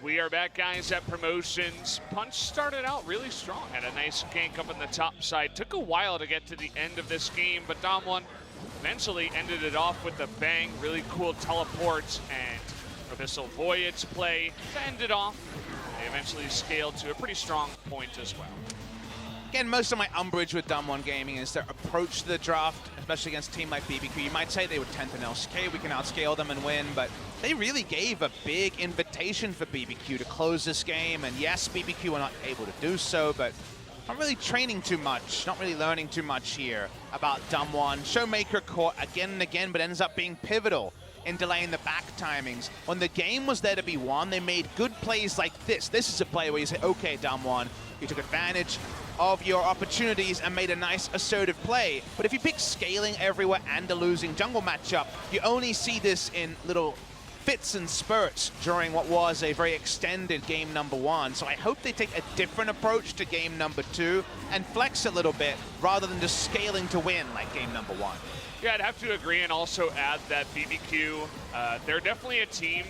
We are back, guys, at Promotions. Punch started out really strong. Had a nice gank up on the top side. Took a while to get to the end of this game, but Damwon eventually ended it off with a bang. Really cool teleports and Abyssal Voyage play to end it off. They eventually scaled to a pretty strong point as well. Again, most of my umbrage with Damwon Gaming is their approach to the draft, especially against a team like BBQ. You might say they were 10th in LCK, we can outscale them and win, but they really gave a big invitation for BBQ to close this game. And yes, BBQ were not able to do so, but not really training too much, not really learning too much here about Damwon. Showmaker caught again and again, but ends up being pivotal in delaying the back timings. When the game was there to be won, they made good plays like this. This is a play where you say, okay, Damwon, you took advantage of your opportunities and made a nice assertive play. But if you pick scaling everywhere and a losing jungle matchup, you only see this in little fits and spurts during what was a very extended game number one. So I hope they take a different approach to game number two and flex a little bit rather than just scaling to win like game number one. Yeah, I'd have to agree and also add that BBQ, they're definitely a team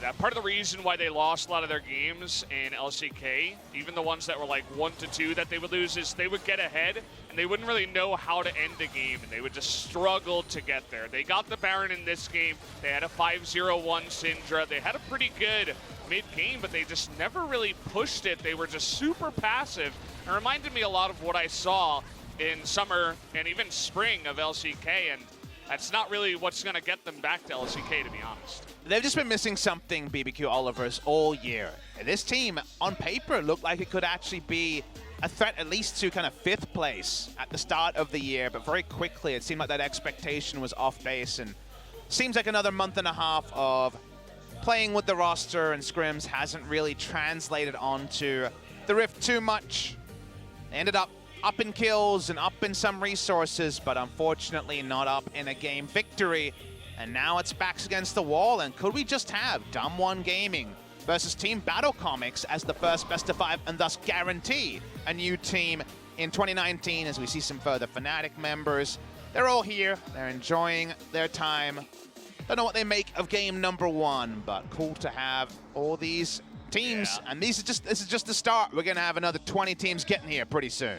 that part of the reason why they lost a lot of their games in LCK, even the ones that were like 1-2 that they would lose, is they would get ahead and they wouldn't really know how to end the game and they would just struggle to get there. They got the Baron in this game. They had a 5-0-1 Syndra. They had a pretty good mid-game, but they just never really pushed it. They were just super passive. It reminded me a lot of what I saw in summer and even spring of LCK, and that's not really what's going to get them back to LCK, to be honest. They've just been missing something, BBQ Olivers, all year. This team, on paper, looked like it could actually be a threat at least to kind of 5th place at the start of the year, but very quickly it seemed like that expectation was off base, and seems like another month and a half of playing with the roster and scrims hasn't really translated onto the Rift too much. They ended up in kills and up in some resources, but unfortunately not up in a game victory. And now it's backs against the wall, and could we just have Damwon Gaming versus Team Battle Comics as the first best of 5 and thus guarantee a new team in 2019 as we see some further Fnatic members. They're all here, they're enjoying their time. Don't know what they make of game number one, but cool to have all these teams. Yeah. And this is just the start. We're gonna have another 20 teams getting here pretty soon.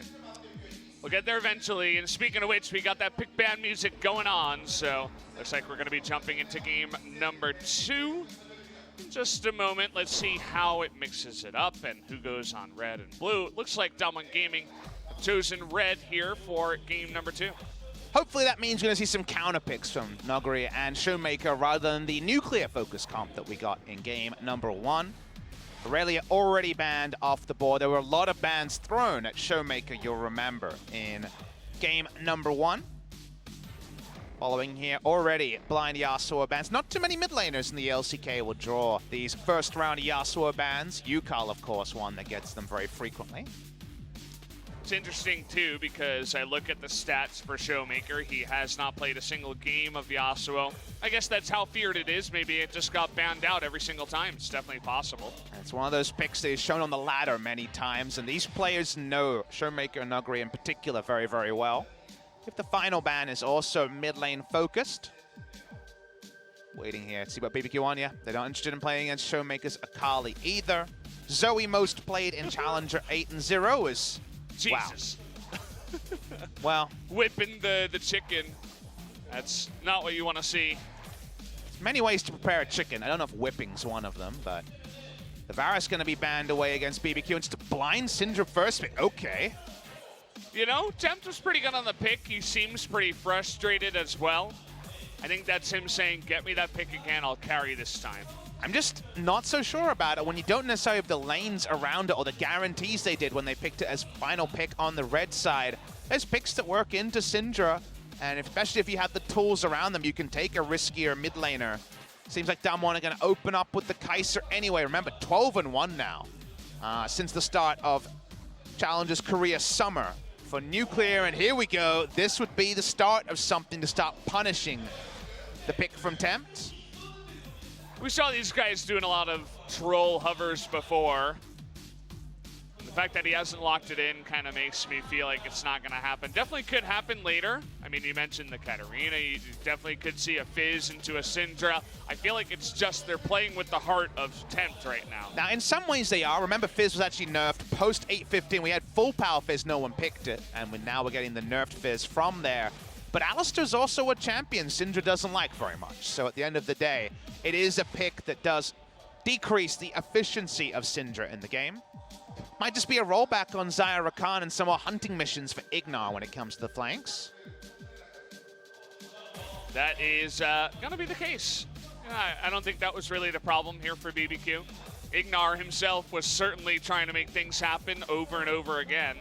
We'll get there eventually, and speaking of which, we got that pick band music going on, so looks like we're going to be jumping into game number 2 in just a moment. Let's see how it mixes it up and who goes on red and blue. It looks like Damwon Gaming have chosen red here for game number 2. Hopefully that means you're going to see some counter picks from Nuguri and Showmaker rather than the nuclear focus comp that we got in game number 1. Aurelia already banned off the board. There were a lot of bans thrown at Showmaker, you'll remember, in game number 1. Following here, already blind Yasuo bans. Not too many mid laners in the LCK will draw these first round Yasuo bans. Yukal, of course, one that gets them very frequently. It's interesting, too, because I look at the stats for Showmaker. He has not played a single game of Yasuo. I guess that's how feared it is. Maybe it just got banned out every single time. It's definitely possible. It's one of those picks that is shown on the ladder many times, and these players know Showmaker and Nuguri in particular very, very well. If the final ban is also mid lane focused. Waiting here to see what BBQ on. Yeah, they're not interested in playing against Showmaker's Akali either. Zoe most played in Challenger 8 and 0 is... Jesus. Wow. Well, whipping the chicken. That's not what you want to see. There's many ways to prepare a chicken. I don't know if whipping's one of them, but the Varus going to be banned away against BBQ. And just a blind Syndra first pick. Okay. You know, Tempt was pretty good on the pick. He seems pretty frustrated as well. I think that's him saying, get me that pick again, I'll carry this time. I'm just not so sure about it when you don't necessarily have the lanes around it or the guarantees they did when they picked it as final pick on the red side. There's picks that work into Syndra, and especially if you have the tools around them, you can take a riskier mid laner. Seems like Damwon are going to open up with the Kai'Sa anyway. Remember, 12-1 now since the start of Challenger's Korea summer for Nuclear, and here we go. This would be the start of something to start punishing the pick from Tempt. We saw these guys doing a lot of troll hovers before. fact that he hasn't locked it in kind of makes me feel like it's not going to happen. Definitely could happen later. I mean, you mentioned the Katarina. You definitely could see a Fizz into a Syndra. I feel like it's just they're playing with the heart of Tempt right now. Now, in some ways they are. Remember, Fizz was actually nerfed post 8:15. We had full power Fizz, no one picked it. And now we're getting the nerfed Fizz from there. But Alistar's also a champion Syndra doesn't like very much. So at the end of the day, it is a pick that does decrease the efficiency of Syndra in the game. Might just be a rollback on Xayah Rakan and some more hunting missions for Ignar when it comes to the flanks. That is going to be the case. I don't think that was really the problem here for BBQ. Ignar himself was certainly trying to make things happen over and over again.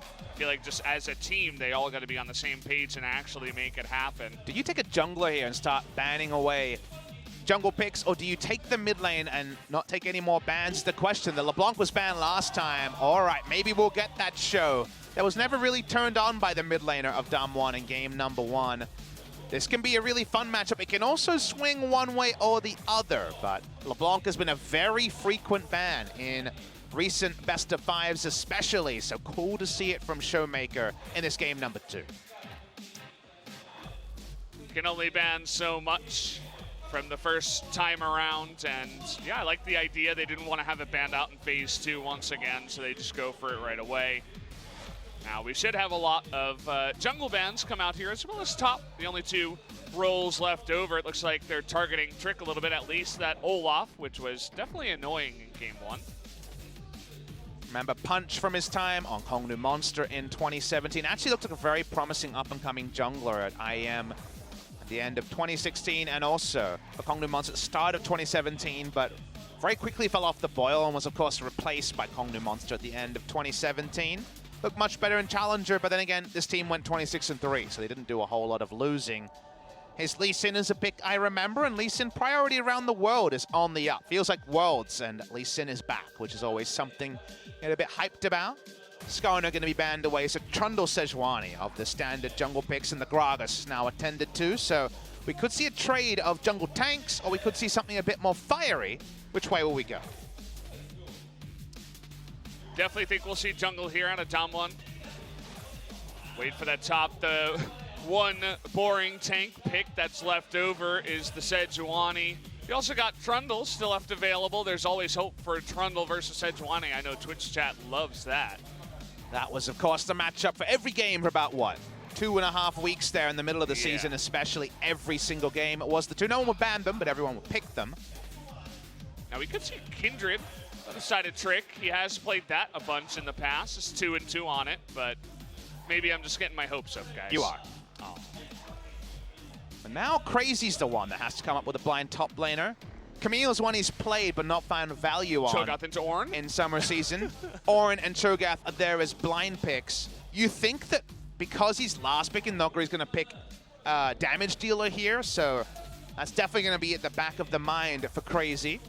I feel like just as a team, they all got to be on the same page and actually make it happen. Do you take a jungler here and start banning away jungle picks, or do you take the mid lane and not take any more bans? Is the question. The LeBlanc was banned last time. All right, maybe we'll get that show. That was never really turned on by the mid laner of Damwon in game number 1. This can be a really fun matchup. It can also swing one way or the other, but LeBlanc has been a very frequent ban in recent best of 5s especially, so cool to see it from Showmaker in this game number 2. Can only ban so much from the first time around, and yeah, I like the idea. They didn't want to have it banned out in phase 2 once again, so they just go for it right away. Now we should have a lot of jungle bans come out here, as well as top. The only 2 roles left over. It looks like they're targeting Trick a little bit, at least that Olaf, which was definitely annoying in game 1. Remember Punch from his time on Kongnu Monster in 2017. Actually looked like a very promising up-and-coming jungler at IEM at the end of 2016, and also for Kongnu Monster at the start of 2017, but very quickly fell off the boil and was of course replaced by Kongnu Monster at the end of 2017. Looked much better in Challenger, but then again, this team went 26-3, so they didn't do a whole lot of losing. His Lee Sin is a pick I remember, and Lee Sin priority around the world is on the up. Feels like Worlds, and Lee Sin is back, which is always something to get a bit hyped about. Skarner going to be banned away, so Trundle Sejuani of the standard jungle picks, and the Gragas now attended to, so we could see a trade of jungle tanks, or we could see something a bit more fiery. Which way will we go? Definitely think we'll see jungle here out of Damwon. Wait for that top. The one boring tank pick that's left over is the Sejuani. You also got Trundle still left available. There's always hope for Trundle versus Sejuani. I know Twitch chat loves that. That was, of course, the matchup for every game for about, what, 2.5 weeks there in the middle of the season, especially every single game. It was the 2. No one would ban them, but everyone would pick them. Now we could see Kindred on the side of Trick. He has played that a bunch in the past. It's 2-2 on it, but maybe I'm just getting my hopes up, guys. You are. Oh. But now Crazy's the one that has to come up with a blind top laner. Camille's one he's played but not found value on. Cho'Gath into Ornn in summer season. Ornn and Cho'Gath are there as blind picks. You think that because he's last pick in Nogger, he's going to pick damage dealer here, so that's definitely going to be at the back of the mind for Crazy.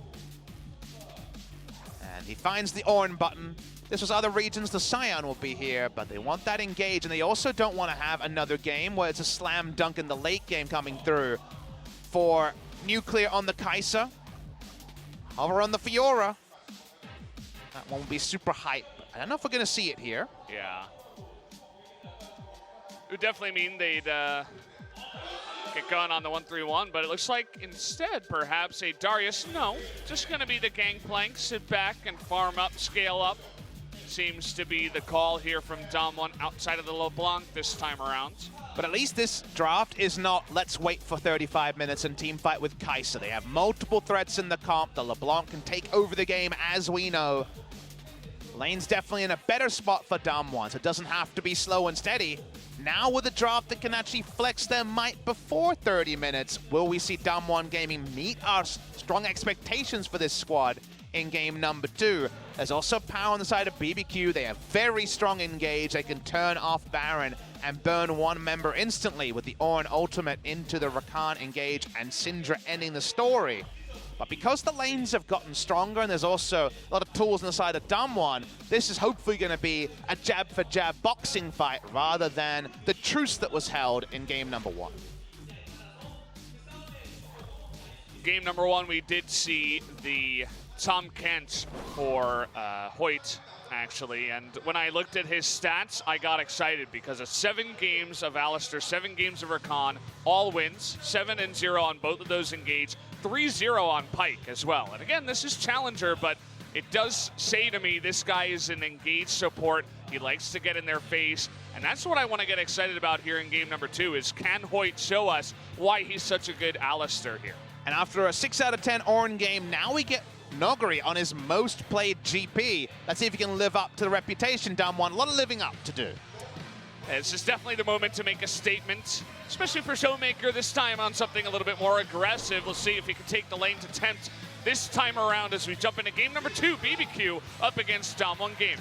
And he finds the Ornn button. This was other regions, the Scion will be here, but they want that engage, and they also don't want to have another game where it's a slam dunk in the late game coming through for Nuclear on the Kai'Sa. Over on the Fiora. That one will be super hype. I don't know if we're going to see it here. Yeah. It would definitely mean they'd get going on the 1-3-1, but it looks like instead, perhaps, a Darius. No, just going to be the gangplank. Sit back and farm up, scale up. Seems to be the call here from Damwon outside of the LeBlanc this time around. But at least this draft is not, let's wait for 35 minutes and team fight with Kai'Sa. They have multiple threats in the comp. The LeBlanc can take over the game, as we know. Lane's definitely in a better spot for Damwon, so it doesn't have to be slow and steady. Now with a draft that can actually flex their might before 30 minutes, will we see Damwon Gaming meet our strong expectations for this squad in game number 2? There's also power on the side of BBQ. They have very strong engage. They can turn off Baron and burn one member instantly with the Ornn ultimate into the Rakan engage and Syndra ending the story. But because the lanes have gotten stronger and there's also a lot of tools on the side of Damwon, this is hopefully going to be a jab-for-jab boxing fight rather than the truce that was held in game number 1. Game number 1, we did see the Tom Kent for Hoyt actually. And when I looked at his stats, I got excited because of 7 games of Alistair, 7 games of Rakan, all wins, 7-0 on both of those engaged, 3-0 on Pike as well. And again, this is Challenger, but it does say to me this guy is an engaged support. He likes to get in their face. And that's what I want to get excited about here in game number 2 is can Hoyt show us why he's such a good Alistair here? And after a 6 out of 10 Orin game, now we get Noguri on his most played GP. Let's see if he can live up to the reputation, Damwon. A lot of living up to do. This is definitely the moment to make a statement, especially for Showmaker this time on something a little bit more aggressive. We'll see if he can take the lane to tempt this time around as we jump into game number 2, BBQ up against Damwon Gaming.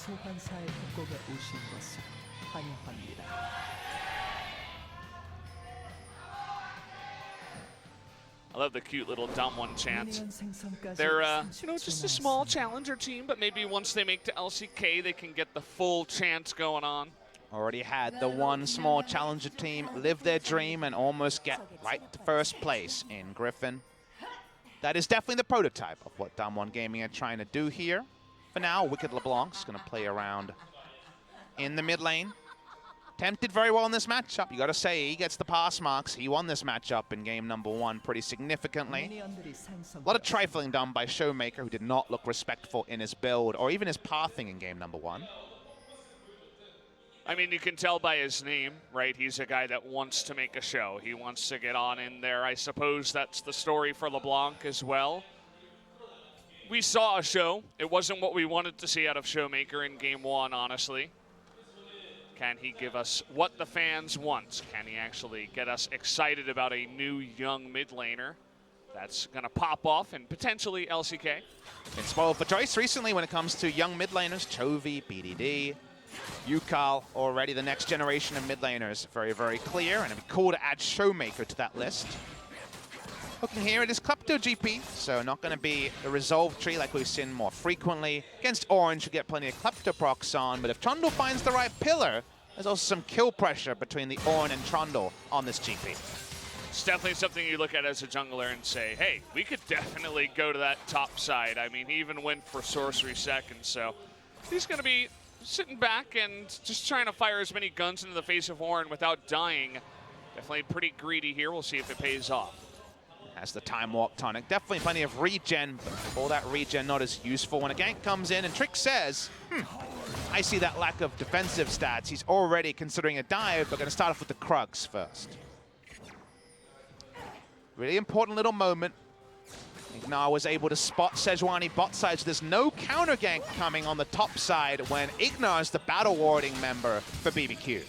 소환사의 협곡에 오신 것을 환영합니다. I love the cute little Damwon chant. They're, you know, just a small challenger team, but maybe once they make to LCK, they can get the full chant going on. Already had the one small challenger team live their dream and almost get right to first place in Griffin. That is definitely the prototype of what Damwon Gaming are trying to do here. For now, Wicked LeBlanc's going to play around in the mid lane. Tempted very well in this matchup. You got to say, he gets the pass marks. He won this matchup in game number 1 pretty significantly. A lot of trifling done by Showmaker, who did not look respectful in his build or even his pathing in game number 1. I mean, you can tell by his name, right? He's a guy that wants to make a show. He wants to get on in there. I suppose that's the story for LeBlanc as well. We saw a show. It wasn't what we wanted to see out of Showmaker in game 1, honestly. Can he give us what the fans want? Can he actually get us excited about a new young mid laner that's going to pop off and potentially LCK? Been spoiled for choice recently when it comes to young mid laners. Chovy, BDD, Yukal, already the next generation of mid laners. Very, very clear, and it'd be cool to add Showmaker to that list. Looking here, it is Klepto GP, so not going to be the resolve tree like we've seen more frequently. Against Orange, you get plenty of Klepto procs on, but if Trundle finds the right pillar, there's also some kill pressure between the Ornn and Trundle on this GP. It's definitely something you look at as a jungler and say, hey, we could definitely go to that top side. I mean, he even went for Sorcery second, so he's going to be sitting back and just trying to fire as many guns into the face of Ornn without dying. Definitely pretty greedy here. We'll see if it pays off. Has the Time Walk tonic. Definitely plenty of regen, but all that regen not as useful when a gank comes in and Trick says, I see that lack of defensive stats. He's already considering a dive, but going to start off with the Krugs first. Really important little moment. Ignar was able to spot Sejuani bot side, so there's no counter gank coming on the top side when Ignar is the battle warding member for BBQ.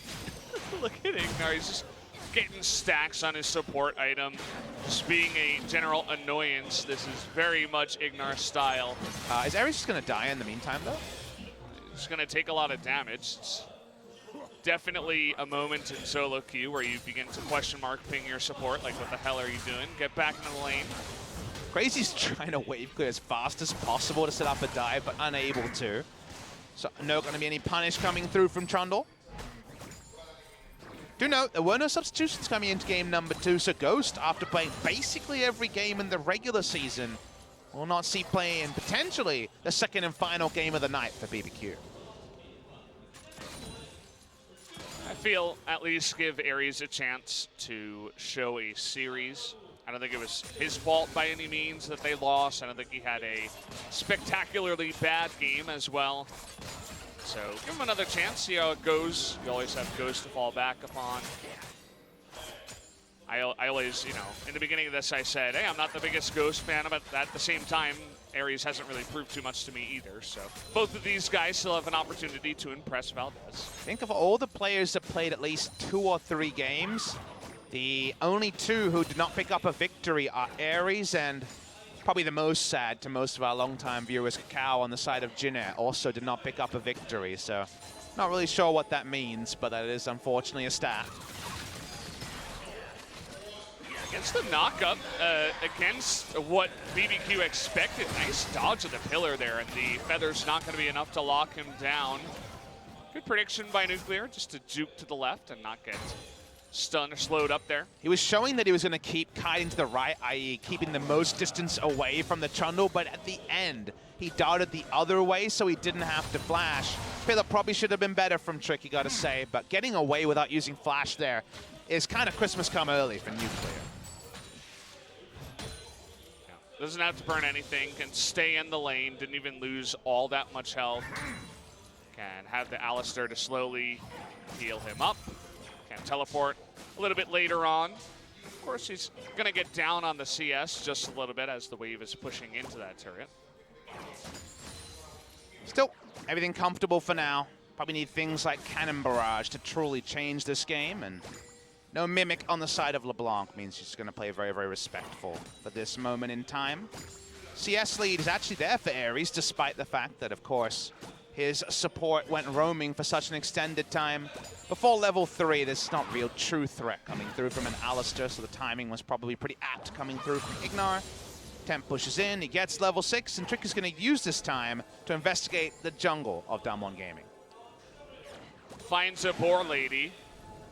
Look at Ignar, he's just getting stacks on his support item, just being a general annoyance. This is very much Ignar's style. Is Ares just going to die in the meantime, though? It's going to take a lot of damage. It's definitely a moment in solo queue where you begin to question mark ping your support, like what the hell are you doing? Get back into the lane. Crazy's trying to wave clear as fast as possible to set up a dive, but unable to. So no going to be any punish coming through from Trundle. Do note, there were no substitutions coming into game number 2, so Ghost, after playing basically every game in the regular season, will not see play in potentially the second and final game of the night for BBQ. I feel at least give Ares a chance to show a series. I don't think it was his fault by any means that they lost. I don't think he had a spectacularly bad game as well. So give him another chance, see how it goes. You always have Ghost to fall back upon. I always, you know, in the beginning of this I said, hey, I'm not the biggest Ghost fan, but at the same time, Ares hasn't really proved too much to me either. So both of these guys still have an opportunity to impress Valdez. Think of all the players that played at least 2 or 3 games. The only 2 who did not pick up a victory are Ares and probably the most sad to most of our longtime viewers, Kakao on the side of Jinner also did not pick up a victory. So not really sure what that means, but that is unfortunately a stat. Against the knockup, against what BBQ expected. Nice dodge of the pillar there, and the feather's not going to be enough to lock him down. Good prediction by Nuclear, just to juke to the left and not get stunned or slowed up there. He was showing that he was going to keep kiting to the right, i.e. keeping the most distance away from the Trundle, but at the end, he darted the other way so he didn't have to flash. Pillar probably should have been better from Trick, you got to say, but getting away without using flash there is kind of Christmas come early for Nuclear. Doesn't have to burn anything, can stay in the lane, didn't even lose all that much health. Can have the Alistar to slowly heal him up. Can teleport a little bit later on. Of course, he's going to get down on the CS just a little bit as the wave is pushing into that turret. Still, everything comfortable for now. Probably need things like Cannon Barrage to truly change this game, and no Mimic on the side of LeBlanc means she's going to play very, very respectful for this moment in time. CS lead is actually there for Ares, despite the fact that, of course, his support went roaming for such an extended time. Before level 3, there's not real true threat coming through from an Alistar, so the timing was probably pretty apt coming through from Ignar. Temp pushes in, he gets level 6, and Trick is going to use this time to investigate the jungle of Damwon Gaming. Finds a Boar Lady.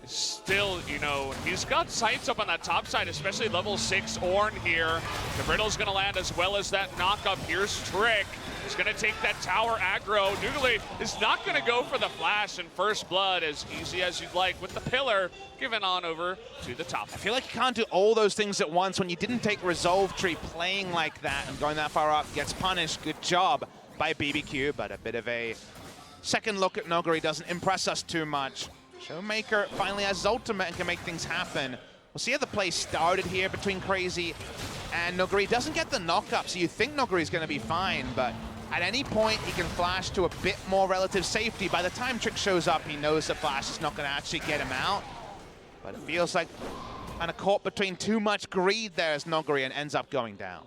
Still, you know, he's got sights up on that top side, especially level 6 Ornn here. The Brittle's going to land as well as that knock-up. Here's Trick. He's going to take that tower aggro. Noodly is not going to go for the flash and first blood as easy as you'd like with the pillar given on over to the top. I feel like you can't do all those things at once. When you didn't take Resolve Tree, playing like that and going that far up gets punished. Good job by BBQ, but a bit of a second look at Noguri doesn't impress us too much. Showmaker finally has his ultimate and can make things happen. We'll see how the play started here between Crazy and Noguri. Doesn't get the knock-up, so you think Noguri's going to be fine, but at any point he can flash to a bit more relative safety. By the time Trick shows up, he knows the flash is not going to actually get him out. But it feels like kind of caught between too much greed there as Noguri and ends up going down.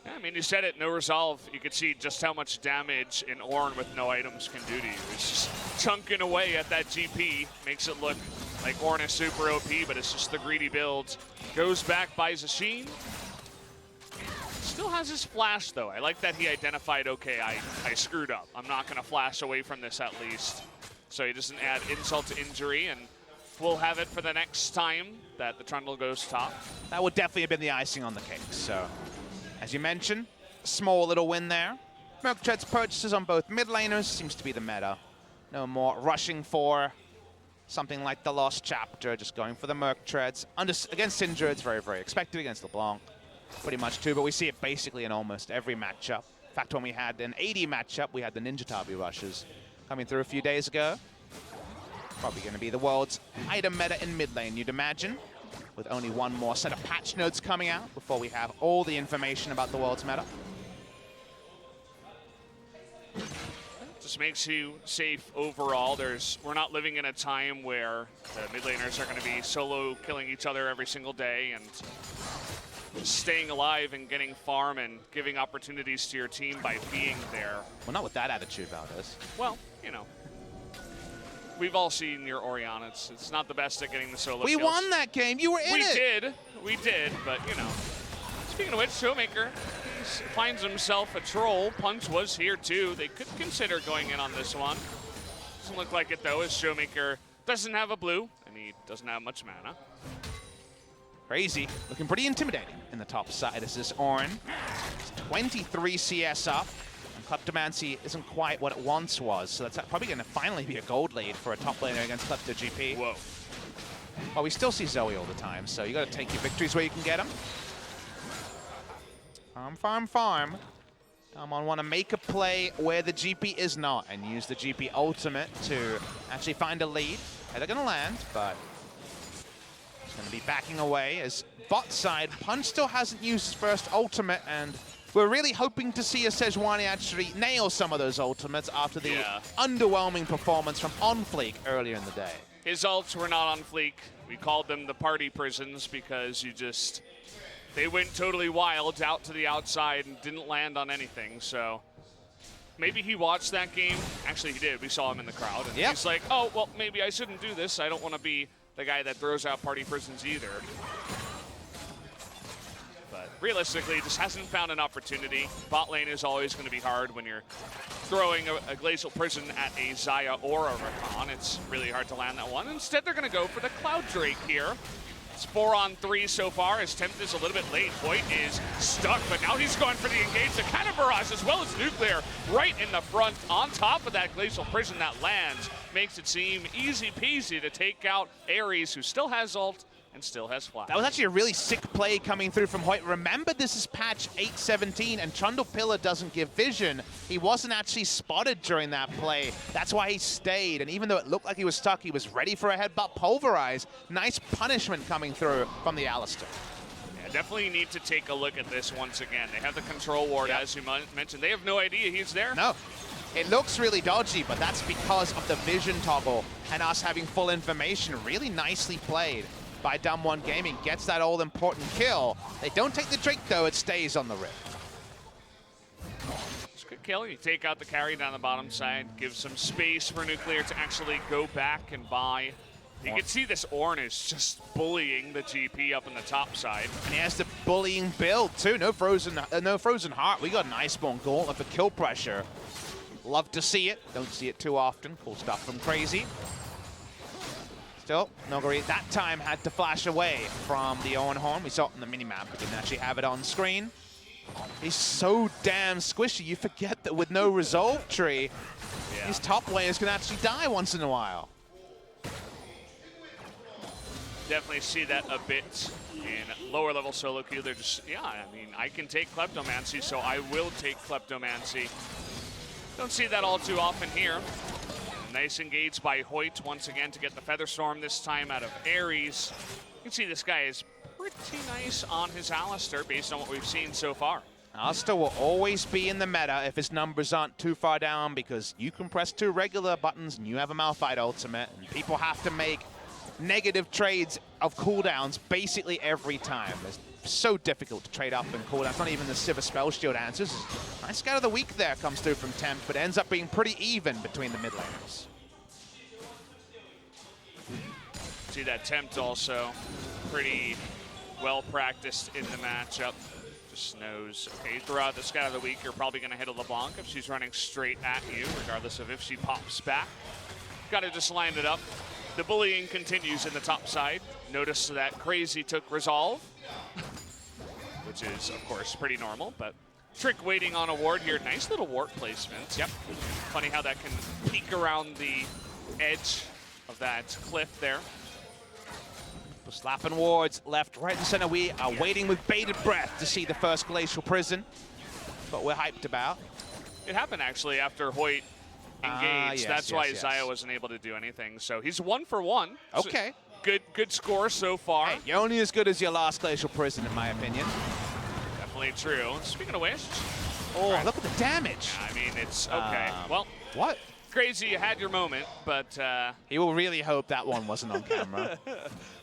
Yeah, I mean, you said it, no resolve. You could see just how much damage an Ornn with no items can do to you. It's just chunking away at that GP. Makes it look like Ornn is super OP, but it's just the greedy build. Goes back by Zashin. Still has his flash, though. I like that he identified, okay, I screwed up. I'm not going to flash away from this at least. So he doesn't add insult to injury, and we'll have it for the next time that the Trundle goes top. That would definitely have been the icing on the cake, so as you mentioned, small little win there. Merc Tread's purchases on both mid laners seems to be the meta. No more rushing for something like the Lost Chapter, just going for the Merc Treads. Against Syndra, it's very, very expected. Against LeBlanc, pretty much too, but we see it basically in almost every matchup. In fact, when we had an AD matchup, we had the Ninja Tabi rushes coming through a few days ago. Probably going to be the world's item meta in mid lane, you'd imagine, with only one more set of patch notes coming out before we have all the information about the world's meta. Just makes you safe overall. We're not living in a time where the mid laners are going to be solo killing each other every single day and just staying alive and getting farm and giving opportunities to your team by being there. Well, not with that attitude, Valdez. Well, you know. We've all seen your Orion. It's not the best at getting the solo kills. We won that game. You were in it. We did, but you know. Speaking of which, Showmaker finds himself a troll. Punch was here too. They could consider going in on this one. Doesn't look like it though, as Showmaker doesn't have a blue and he doesn't have much mana. Crazy, looking pretty intimidating in the top side as this Ornn. 23 CS up. Kleptomancy isn't quite what it once was, so that's probably going to finally be a gold lead for a top laner against Klepto GP. Whoa. Well, we still see Zoe all the time, so you got to take your victories where you can get them. Farm. Damwon want to make a play where the GP is not and use the GP ultimate to actually find a lead. They're going to land, but he's going to be backing away as bot side. Punch still hasn't used his first ultimate, and we're really hoping to see a Sejuani actually nail some of those ultimates after the underwhelming performance from OnFleek earlier in the day. His ults were not on fleek. We called them the party prisons because they went totally wild out to the outside and didn't land on anything. So maybe he watched that game. Actually, he did. We saw him in the crowd. And he's like, oh, well, maybe I shouldn't do this. I don't want to be the guy that throws out party prisons either. But realistically just hasn't found an opportunity. Bot lane is always going to be hard when you're throwing a Glacial Prison at a Xayah or a Rakan. It's really hard to land that one. Instead, they're going to go for the Cloud Drake here. It's 4-on-3 so far. His tempt is a little bit late. Hoyt is stuck, but now he's going for the engage. The Cannon Barrage as well as Nuclear right in the front on top of that Glacial Prison that lands. Makes it seem easy peasy to take out Ares, who still has ult and still has flash. That was actually a really sick play coming through from Hoyt. Remember, this is patch 8.17, and Trundle Pillar doesn't give vision. He wasn't actually spotted during that play. That's why he stayed, and even though it looked like he was stuck, he was ready for a headbutt pulverize. Nice punishment coming through from the Alistar. Yeah, definitely need to take a look at this once again. They have the control ward, as you mentioned. They have no idea he's there. No. It looks really dodgy, but that's because of the vision toggle and us having full information. Really nicely played by Damwon Gaming. Gets that all-important kill. They don't take the Drake, though. It stays on the Rift. It's a good kill. You take out the carry down the bottom side, give some space for Nuclear to actually go back and buy. You can see this Ornn is just bullying the GP up on the top side. And he has the bullying build, too. No frozen heart. We got an Iceborne Gauntlet for kill pressure. Love to see it. Don't see it too often. Cool stuff from Crazy. Still, Nogari that time had to flash away from the Owen Horn. We saw it on the minimap. We didn't actually have it on screen. He's so damn squishy. You forget that with no resolve tree, his top laners can actually die once in a while. Definitely see that a bit in lower level solo queue. They're just, I mean, I can take Kleptomancy, so I will take Kleptomancy. Don't see that all too often here. Nice engage by Hoyt once again to get the Featherstorm, this time out of Ares. You can see this guy is pretty nice on his Alistar based on what we've seen so far. Alistar will always be in the meta if his numbers aren't too far down, because you can press 2 regular buttons and you have a Malphite ultimate, and people have to make negative trades of cooldowns basically every time. It's so difficult to trade up and cooldown. It's not even the Sivir Spell Shield answers. Nice scout of the week there comes through from Temp, but ends up being pretty even between the mid laners. See that Tempt also pretty well practiced in the matchup. Just knows, okay, throughout the scout of the week, you're probably going to hit a LeBlanc if she's running straight at you, regardless of if she pops back. Got to just line it up. The bullying continues in the top side. Notice that Crazy took Resolve, which is, of course, pretty normal, but Trick waiting on a ward here. Nice little ward placement. Yep. Funny how that can peek around the edge of that cliff there. Slapping wards left, right, and center. We are waiting with bated breath to see the first Glacial Prison. What we're hyped about. It happened, actually, after Hoyt engaged. Yes, That's why Xayah wasn't able to do anything. So he's 1 for 1. Okay. So good score so far. Hey, you're only as good as your last Glacial Prison, in my opinion. Definitely true. Speaking of which. Oh, look at the damage. I mean, it's okay. Well, what? Crazy, you had your moment, but... he will really hope that one wasn't on camera.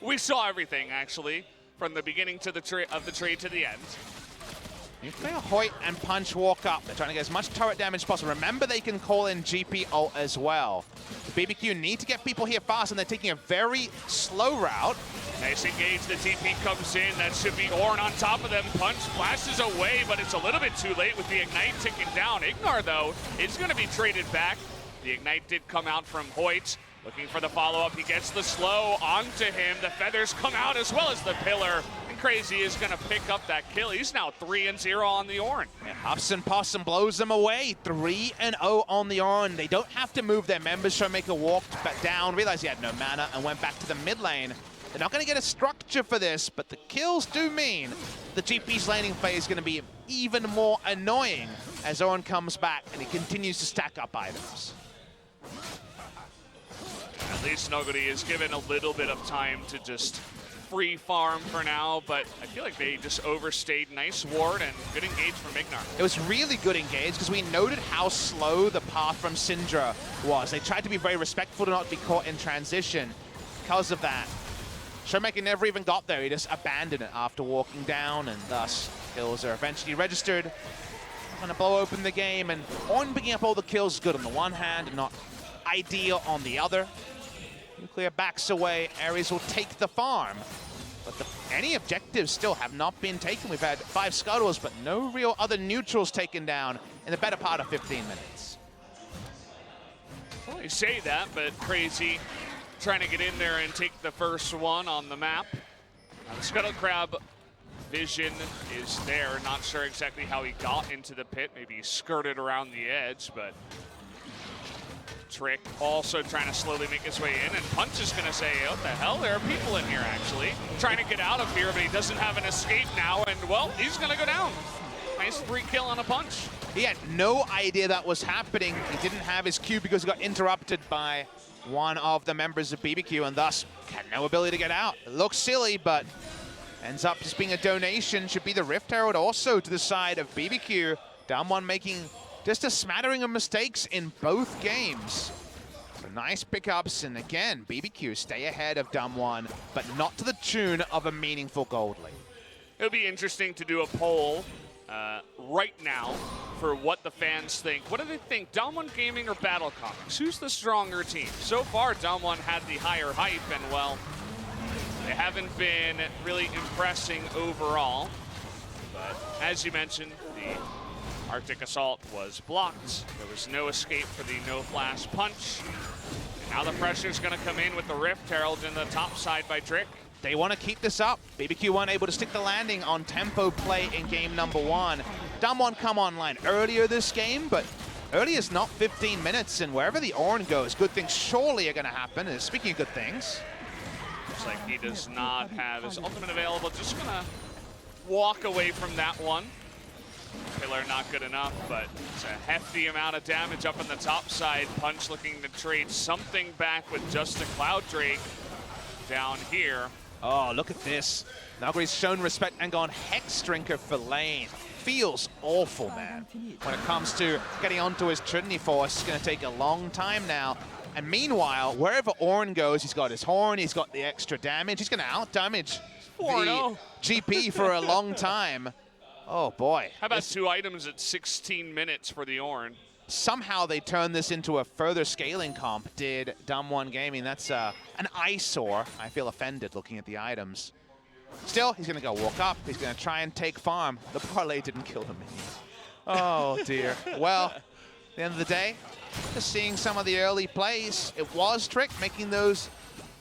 We saw everything, actually, from the beginning to the trade to the end. Nuclear, Hoyt, and Punch walk up. They're trying to get as much turret damage as possible. Remember, they can call in GP ult as well. The BBQ need to get people here fast, and they're taking a very slow route. Nice engage. The TP comes in. That should be Ornn on top of them. Punch flashes away, but it's a little bit too late with the Ignite ticking down. Ignar, though, is going to be traded back. The Ignite did come out from Hoyt. Looking for the follow-up. He gets the slow onto him. The feathers come out as well as the pillar. And Crazy is going to pick up that kill. He's now 3-0 on the Ornn. Yeah, Huffs and Puffs and blows them away. 3-0 on the Ornn. They don't have to move their members. Showmaker walked back down, realized he had no mana, and went back to the mid lane. They're not going to get a structure for this, but the kills do mean the GP's laning phase is going to be even more annoying as Ornn comes back and he continues to stack up items. At least Noguri is given a little bit of time to just free farm for now, but I feel like they just overstayed. Nice ward and good engage from Ignar. It was really good engage because we noted how slow the path from Syndra was. They tried to be very respectful to not be caught in transition because of that. Showmaker never even got there. He just abandoned it after walking down, and thus kills are eventually registered. Going to blow open the game, and Ornn picking up all the kills is good on the one hand and not ideal on the other. Nuclear backs away. Ares will take the farm, but the any objectives still have not been taken. We've had 5 scuttles, but no real other neutrals taken down in the better part of 15 minutes. Well, you say that, but Crazy trying to get in there and take the first one on the map. The Scuttle Crab vision is there. Not sure exactly how he got into the pit. Maybe he skirted around the edge, but Trick also trying to slowly make his way in, and Punch is going to say, what the hell, there are people in here actually. Trying to get out of here, but he doesn't have an escape now, and well, he's going to go down. Nice 3 kill on a Punch. He had no idea that was happening. He didn't have his Q because he got interrupted by one of the members of BBQ, and thus had no ability to get out. It looks silly, but ends up just being a donation. Should be the Rift Herald also to the side of BBQ. Damwon making just a smattering of mistakes in both games. So nice pickups, and again, BBQ stay ahead of Damwon, but not to the tune of a meaningful gold lead. It'll be interesting to do a poll right now for what the fans think. What do they think, Damwon Gaming or Battle Comics? Who's the stronger team? So far, Damwon had the higher hype, and well, they haven't been really impressing overall. But as you mentioned, the Arctic Assault was blocked. There was no escape for the no flash punch. And now the pressure's going to come in with the Rift Herald in the top side by Trick. They want to keep this up. BBQ weren't able to stick the landing on tempo play in game number 1. Damwon come online earlier this game, but early is not 15 minutes, and wherever the Ornn goes, good things surely are going to happen. And speaking of good things, looks like he does not have his ultimate available. Just going to walk away from that one. Pillar not good enough, but it's a hefty amount of damage up on the top side. Punch looking to trade something back with just a Cloud Drake down here. oh, look at this. Naguri's shown respect and gone Hex Drinker for lane. Feels awful, man. When it comes to getting onto his Trinity Force, it's going to take a long time now. And meanwhile, wherever Ornn goes, he's got his horn, he's got the extra damage. He's going to out-damage the GP for a long time. Oh, boy. How about 2 items at 16 minutes for the Ornn? Somehow they turned this into a further scaling comp, did Damwon Gaming. That's an eyesore. I feel offended looking at the items. Still, he's going to go walk up. He's going to try and take farm. The parlay didn't kill the minion. Oh, dear. Well, at the end of the day, just seeing some of the early plays. It was Trick making those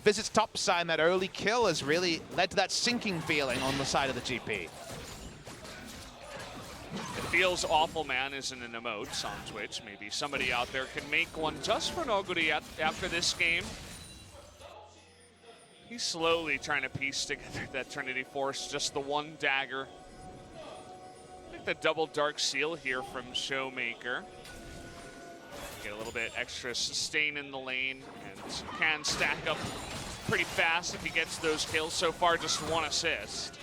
visits topside, and that early kill has really led to that sinking feeling on the side of the GP. It feels awful, man, isn't an emote on Twitch. Maybe somebody out there can make one just for Noguri after this game. He's slowly trying to piece together that Trinity Force, just the one dagger. I think the double Dark Seal here from Showmaker. Get a little bit extra sustain in the lane, and can stack up pretty fast if he gets those kills. So far, just 1 assist.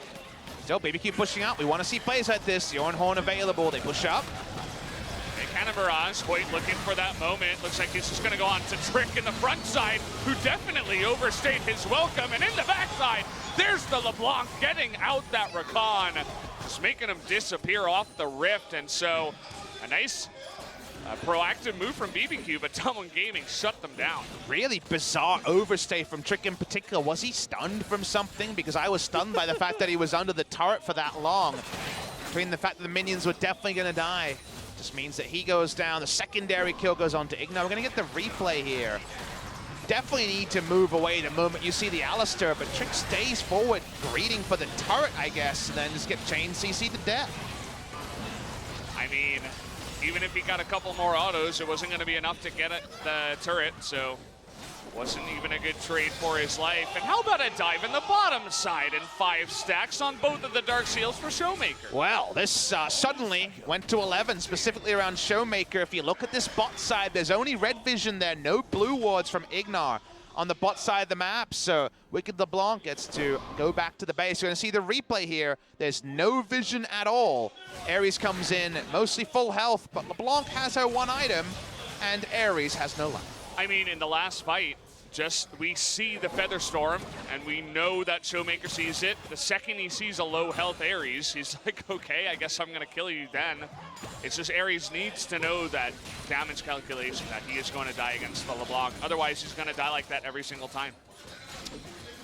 Still, BBQ pushing out. We want to see plays like this. The Ornn Horn available. They push up. And kind of Mirage, Hoyt looking for that moment. Looks like he's just going to go on to Trick in the front side, who definitely overstayed his welcome. And in the backside, there's the LeBlanc getting out that Rakan, just making him disappear off the Rift. And so a nice proactive move from BBQ, but Damwon Gaming shut them down. Really bizarre overstay from Trick in particular. Was he stunned from something? Because I was stunned by the fact that he was under the turret for that long. Between the fact that the minions were definitely going to die, just means that he goes down. The secondary kill goes on to Ignite. We're going to get the replay here. Definitely need to move away the moment you see the Alistair, but Trick stays forward, greeting for the turret, I guess, and then just get chain CC to death. I mean, even if he got a couple more autos, it wasn't going to be enough to get the turret, so wasn't even a good trade for his life. And how about a dive in the bottom side and 5 stacks on both of the Dark Seals for Showmaker? Well, this suddenly went to 11, specifically around Showmaker. If you look at this bot side, there's only red vision there, no blue wards from Ignar on the bot side of the map, so Wicked LeBlanc gets to go back to the base. You're going to see the replay here. There's no vision at all. Ares comes in, mostly full health, but LeBlanc has her 1 item, and Ares has no life. I mean, in the last fight, we see the Feather Storm, and we know that Showmaker sees it. The second he sees a low health Ares, he's like, okay, I guess I'm going to kill you then. It's just Ares needs to know that damage calculation, that he is going to die against the LeBlanc. Otherwise, he's going to die like that every single time.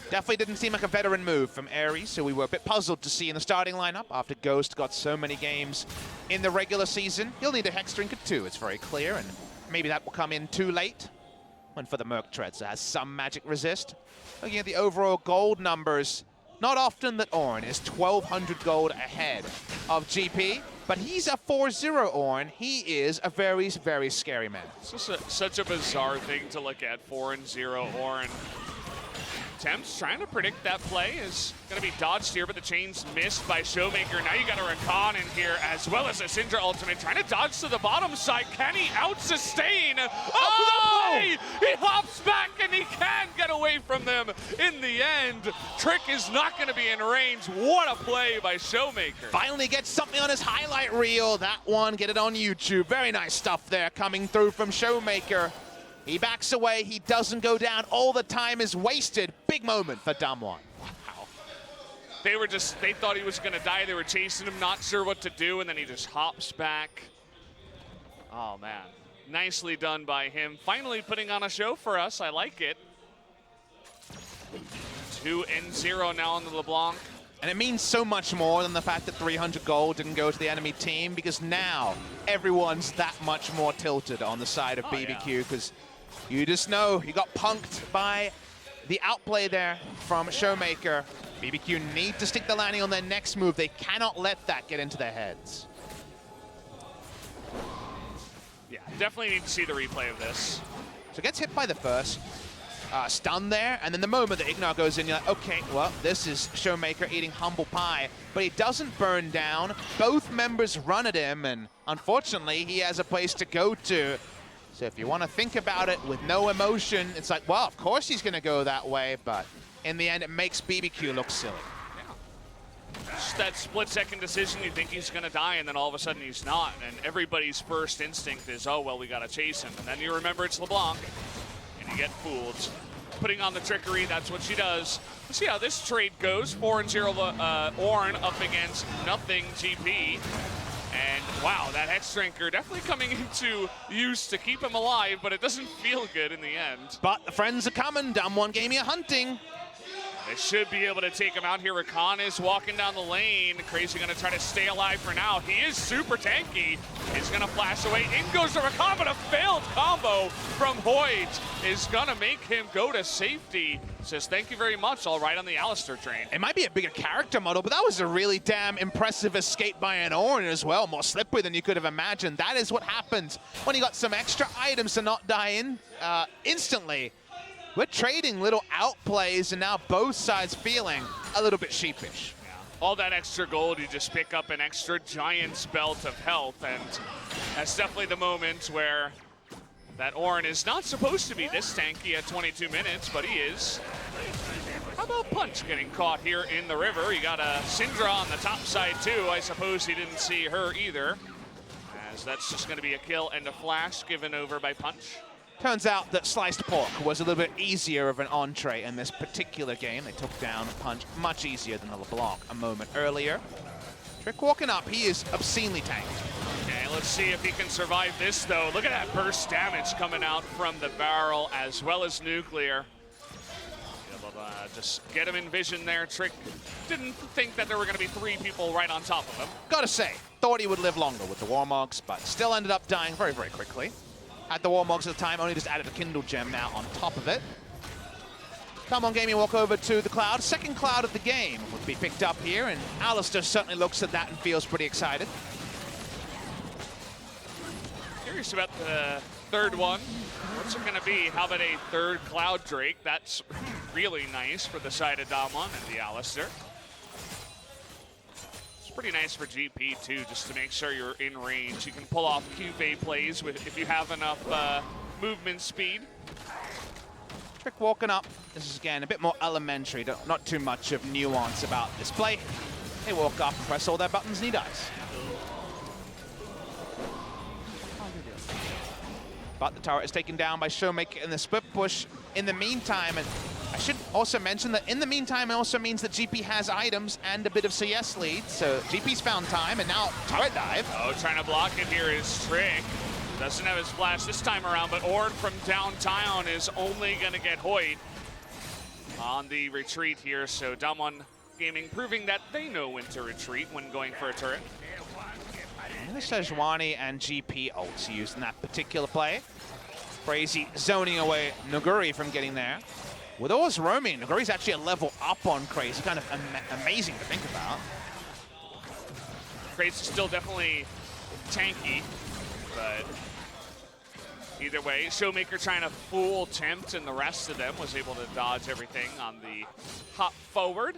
Definitely didn't seem like a veteran move from Ares, so we were a bit puzzled to see in the starting lineup after Ghost got so many games in the regular season. He'll need a Hex Drinker too, it's very clear, and maybe that will come in too late. When for the Merc Treads, it has some magic resist. Looking at the overall gold numbers, not often that Ornn is 1,200 gold ahead of GP, but he's a 4-0 Ornn. He is a very, very scary man. It's just such a bizarre thing to look at, 4-0 Ornn. Temps trying to predict that play is going to be dodged here, but the chain's missed by Showmaker. Now you got a Rakan in here, as well as a Syndra ultimate. Trying to dodge to the bottom side. Can he out-sustain? Oh, the play! He hops back, and he can get away from them in the end. Trick is not going to be in range. What a play by Showmaker. Finally gets something on his highlight reel. That one, get it on YouTube. Very nice stuff there coming through from Showmaker. He backs away, he doesn't go down, all the time is wasted. Big moment for Damwon. Wow. They thought he was gonna die, they were chasing him, not sure what to do, and then he just hops back. Oh man, nicely done by him. Finally putting on a show for us, I like it. 2-0 now on the LeBlanc. And it means so much more than the fact that 300 gold didn't go to the enemy team, because now everyone's that much more tilted on the side of BBQ, because you just know you got punked by the outplay there from Showmaker. BBQ need to stick the landing on their next move. They cannot let that get into their heads. Yeah, definitely need to see the replay of this. So gets hit by the first. Stun there, and then the moment that Ignar goes in, you're like, okay, well, this is Showmaker eating humble pie, but he doesn't burn down. Both members run at him, and unfortunately, he has a place to go to. So if you want to think about it with no emotion, it's like, well, of course he's going to go that way, but in the end, it makes BBQ look silly. Yeah. Just that split-second decision, you think he's going to die, and then all of a sudden he's not, and everybody's first instinct is, oh, well, we got to chase him. And then you remember it's LeBlanc. You get fooled. Putting on the trickery, that's what she does. Let's see how this trade goes. 4-0 Ornn up against nothing GP. And wow, that Hex Drinker definitely coming into use to keep him alive, but it doesn't feel good in the end. But the friends are coming. Damwon Gaming are hunting. They should be able to take him out here. Rakan is walking down the lane. Crazy gonna try to stay alive for now. He is super tanky. He's gonna flash away. In goes the Rakan, but a failed combo from Hoyt is gonna make him go to safety. Says thank you very much, all right on the Alistair train. It might be a bigger character model, but that was a really damn impressive escape by an Ornn as well. More slippery than you could have imagined. That is what happens when you got some extra items to not die in instantly. We're trading little outplays, and now both sides feeling a little bit sheepish. Yeah. All that extra gold, you just pick up an extra giant's belt of health, and that's definitely the moment where that Ornn is not supposed to be this tanky at 22 minutes, but he is. How about Punch getting caught here in the river? You got a Syndra on the top side too. I suppose he didn't see her either, as that's just going to be a kill and a flash given over by Punch. Turns out that sliced pork was a little bit easier of an entree in this particular game. They took down Punch much easier than the LeBlanc a moment earlier. Trick walking up, he is obscenely tanked. Okay, let's see if he can survive this though. Look at that burst damage coming out from the barrel as well as nuclear. Just get him in vision there. Trick didn't think that there were going to be 3 people right on top of him. Gotta say, thought he would live longer with the Warmogs, but still ended up dying very, very quickly. Had the Warmogs at the time, only just added a Kindle Gem now on top of it. Damwon Gaming walk over to the Cloud. Second Cloud of the game would be picked up here, and Alistair certainly looks at that and feels pretty excited. Curious about the third one. What's it going to be? How about a third Cloud Drake? That's really nice for the side of Damwon and the Alistair. Pretty nice for GP too, just to make sure you're in range. You can pull off QV plays if you have enough movement speed. Trick walking up. This is again a bit more elementary, not too much of nuance about this play. They walk up and press all their buttons and he dies. But the turret is taken down by Showmaker in the split push in the meantime. And I should also mention that in the meantime, it also means that GP has items and a bit of CS lead. So GP's found time, and now turret dive. Oh, trying to block it here is Trick. Doesn't have his flash this time around, but Ornn from downtown is only going to get Hoyt. on the retreat here, so Damwon Gaming proving that they know when to retreat when going for a turret. And the Sejuani and GP ults used in that particular play. Crazy zoning away Nuguri from getting there. With all his roaming, Nuguri's actually a level up on Crazy. Kind of amazing to think about. Crazy's still definitely tanky, but either way, Showmaker trying to fool Tempt, and the rest of them was able to dodge everything on the hop forward.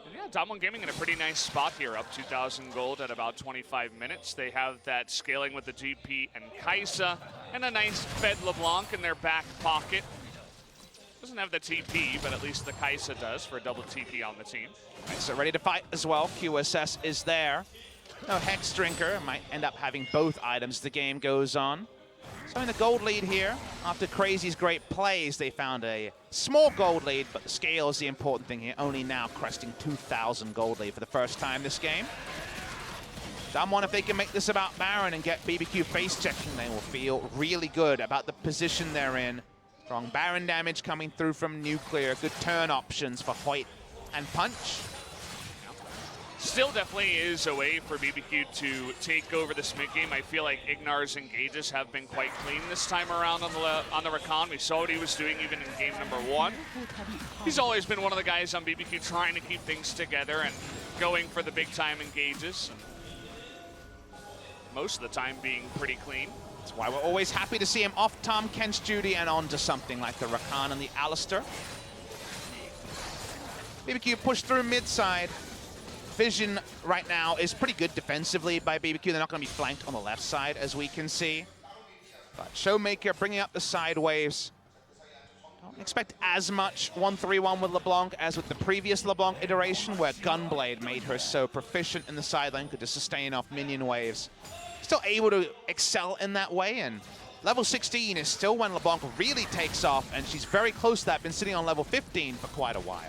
And yeah, Damwon Gaming in a pretty nice spot here, up 2,000 gold at about 25 minutes. They have that scaling with the GP and Kai'Sa, and a nice Fed LeBlanc in their back pocket. Doesn't have the TP, but at least the Kai'Sa does for a double TP on the team. So ready to fight as well. QSS is there. No Hex Drinker, might end up having both items as the game goes on. So in the gold lead here, after Crazy's great plays, they found a small gold lead, but the scale is the important thing here. Only now cresting 2,000 gold lead for the first time this game. Damwon, if they can make this about Baron and get BBQ face checking, they will feel really good about the position they're in. Strong Baron damage coming through from Nuclear. Good turn options for Hoyt and Punch. Still definitely is a way for BBQ to take over this mid game. I feel like Ignar's engages have been quite clean this time around on the Rakan. We saw what he was doing even in game number 1. He's always been one of the guys on BBQ trying to keep things together and going for the big time engages. Most of the time being pretty clean. That's why we're always happy to see him off Tom Kent's duty and onto something like the Rakan and the Alistair. BBQ pushed through mid side. Vision right now is pretty good defensively by BBQ. They're not going to be flanked on the left side, as we can see. But Showmaker bringing up the side waves. Don't expect as much 1-3-1 with LeBlanc as with the previous LeBlanc iteration, where Gunblade made her so proficient in the sideline, could just sustain off minion waves. Still able to excel in that way, and level 16 is still when LeBlanc really takes off, and she's very close to that, been sitting on level 15 for quite a while.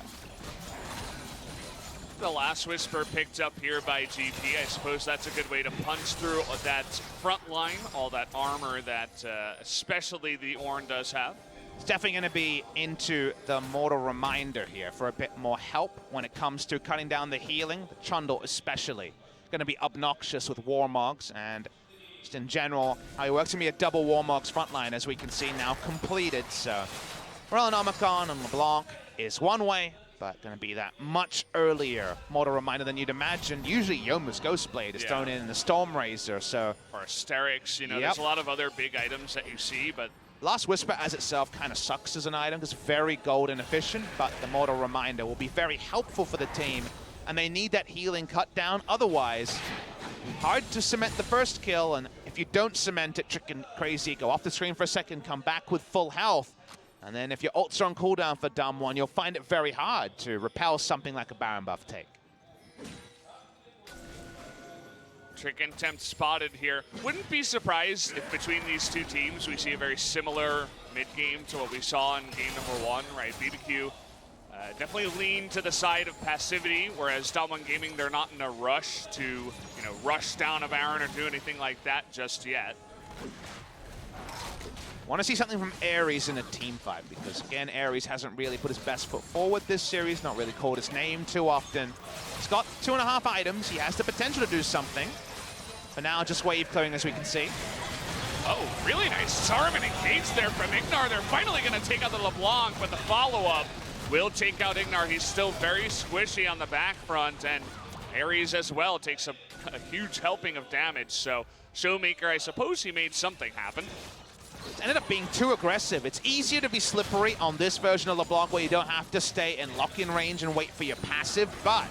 The last Whisper picked up here by GP. I suppose that's a good way to punch through that front line, all that armor that especially the Ornn does have. It's definitely going to be into the Mortal Reminder here for a bit more help when it comes to cutting down the healing. The Trundle especially going to be obnoxious with Warmogs, and just in general, how he works going to be a double Warmogs frontline, as we can see now completed. So Omicron and LeBlanc is one way, but going to be that much earlier Mortal Reminder than you'd imagine. Usually Yomu's Ghostblade is thrown in the Storm Razor, so... Or Asterix, you know, there's a lot of other big items that you see, but... Last Whisper as itself kind of sucks as an item, because very gold inefficient, but the Mortal Reminder will be very helpful for the team, and they need that healing cut down. Otherwise, hard to cement the first kill, and if you don't cement it, Trick and Crazy go off the screen for a second, come back with full health. And then if your ult's on cooldown for Damwon, you'll find it very hard to repel something like a Baron buff take. Trick and Tempt spotted here. Wouldn't be surprised if between these two teams we see a very similar mid-game to what we saw in game number 1, right? BBQ definitely lean to the side of passivity, whereas Damwon Gaming, they're not in a rush to, you know, rush down a Baron or do anything like that just yet. Want to see something from Ares in a team fight, because again, Ares hasn't really put his best foot forward this series, not really called his name too often. He's got 2.5 items, he has the potential to do something. For now, just wave clearing, as we can see. Oh, really nice Sarm and engage there from Ignar. They're finally going to take out the LeBlanc, but the follow-up will take out Ignar. He's still very squishy on the back front, and Ares as well takes a huge helping of damage. So Showmaker, I suppose he made something happen. It ended up being too aggressive. It's easier to be slippery on this version of LeBlanc, where you don't have to stay in lock-in range and wait for your passive, but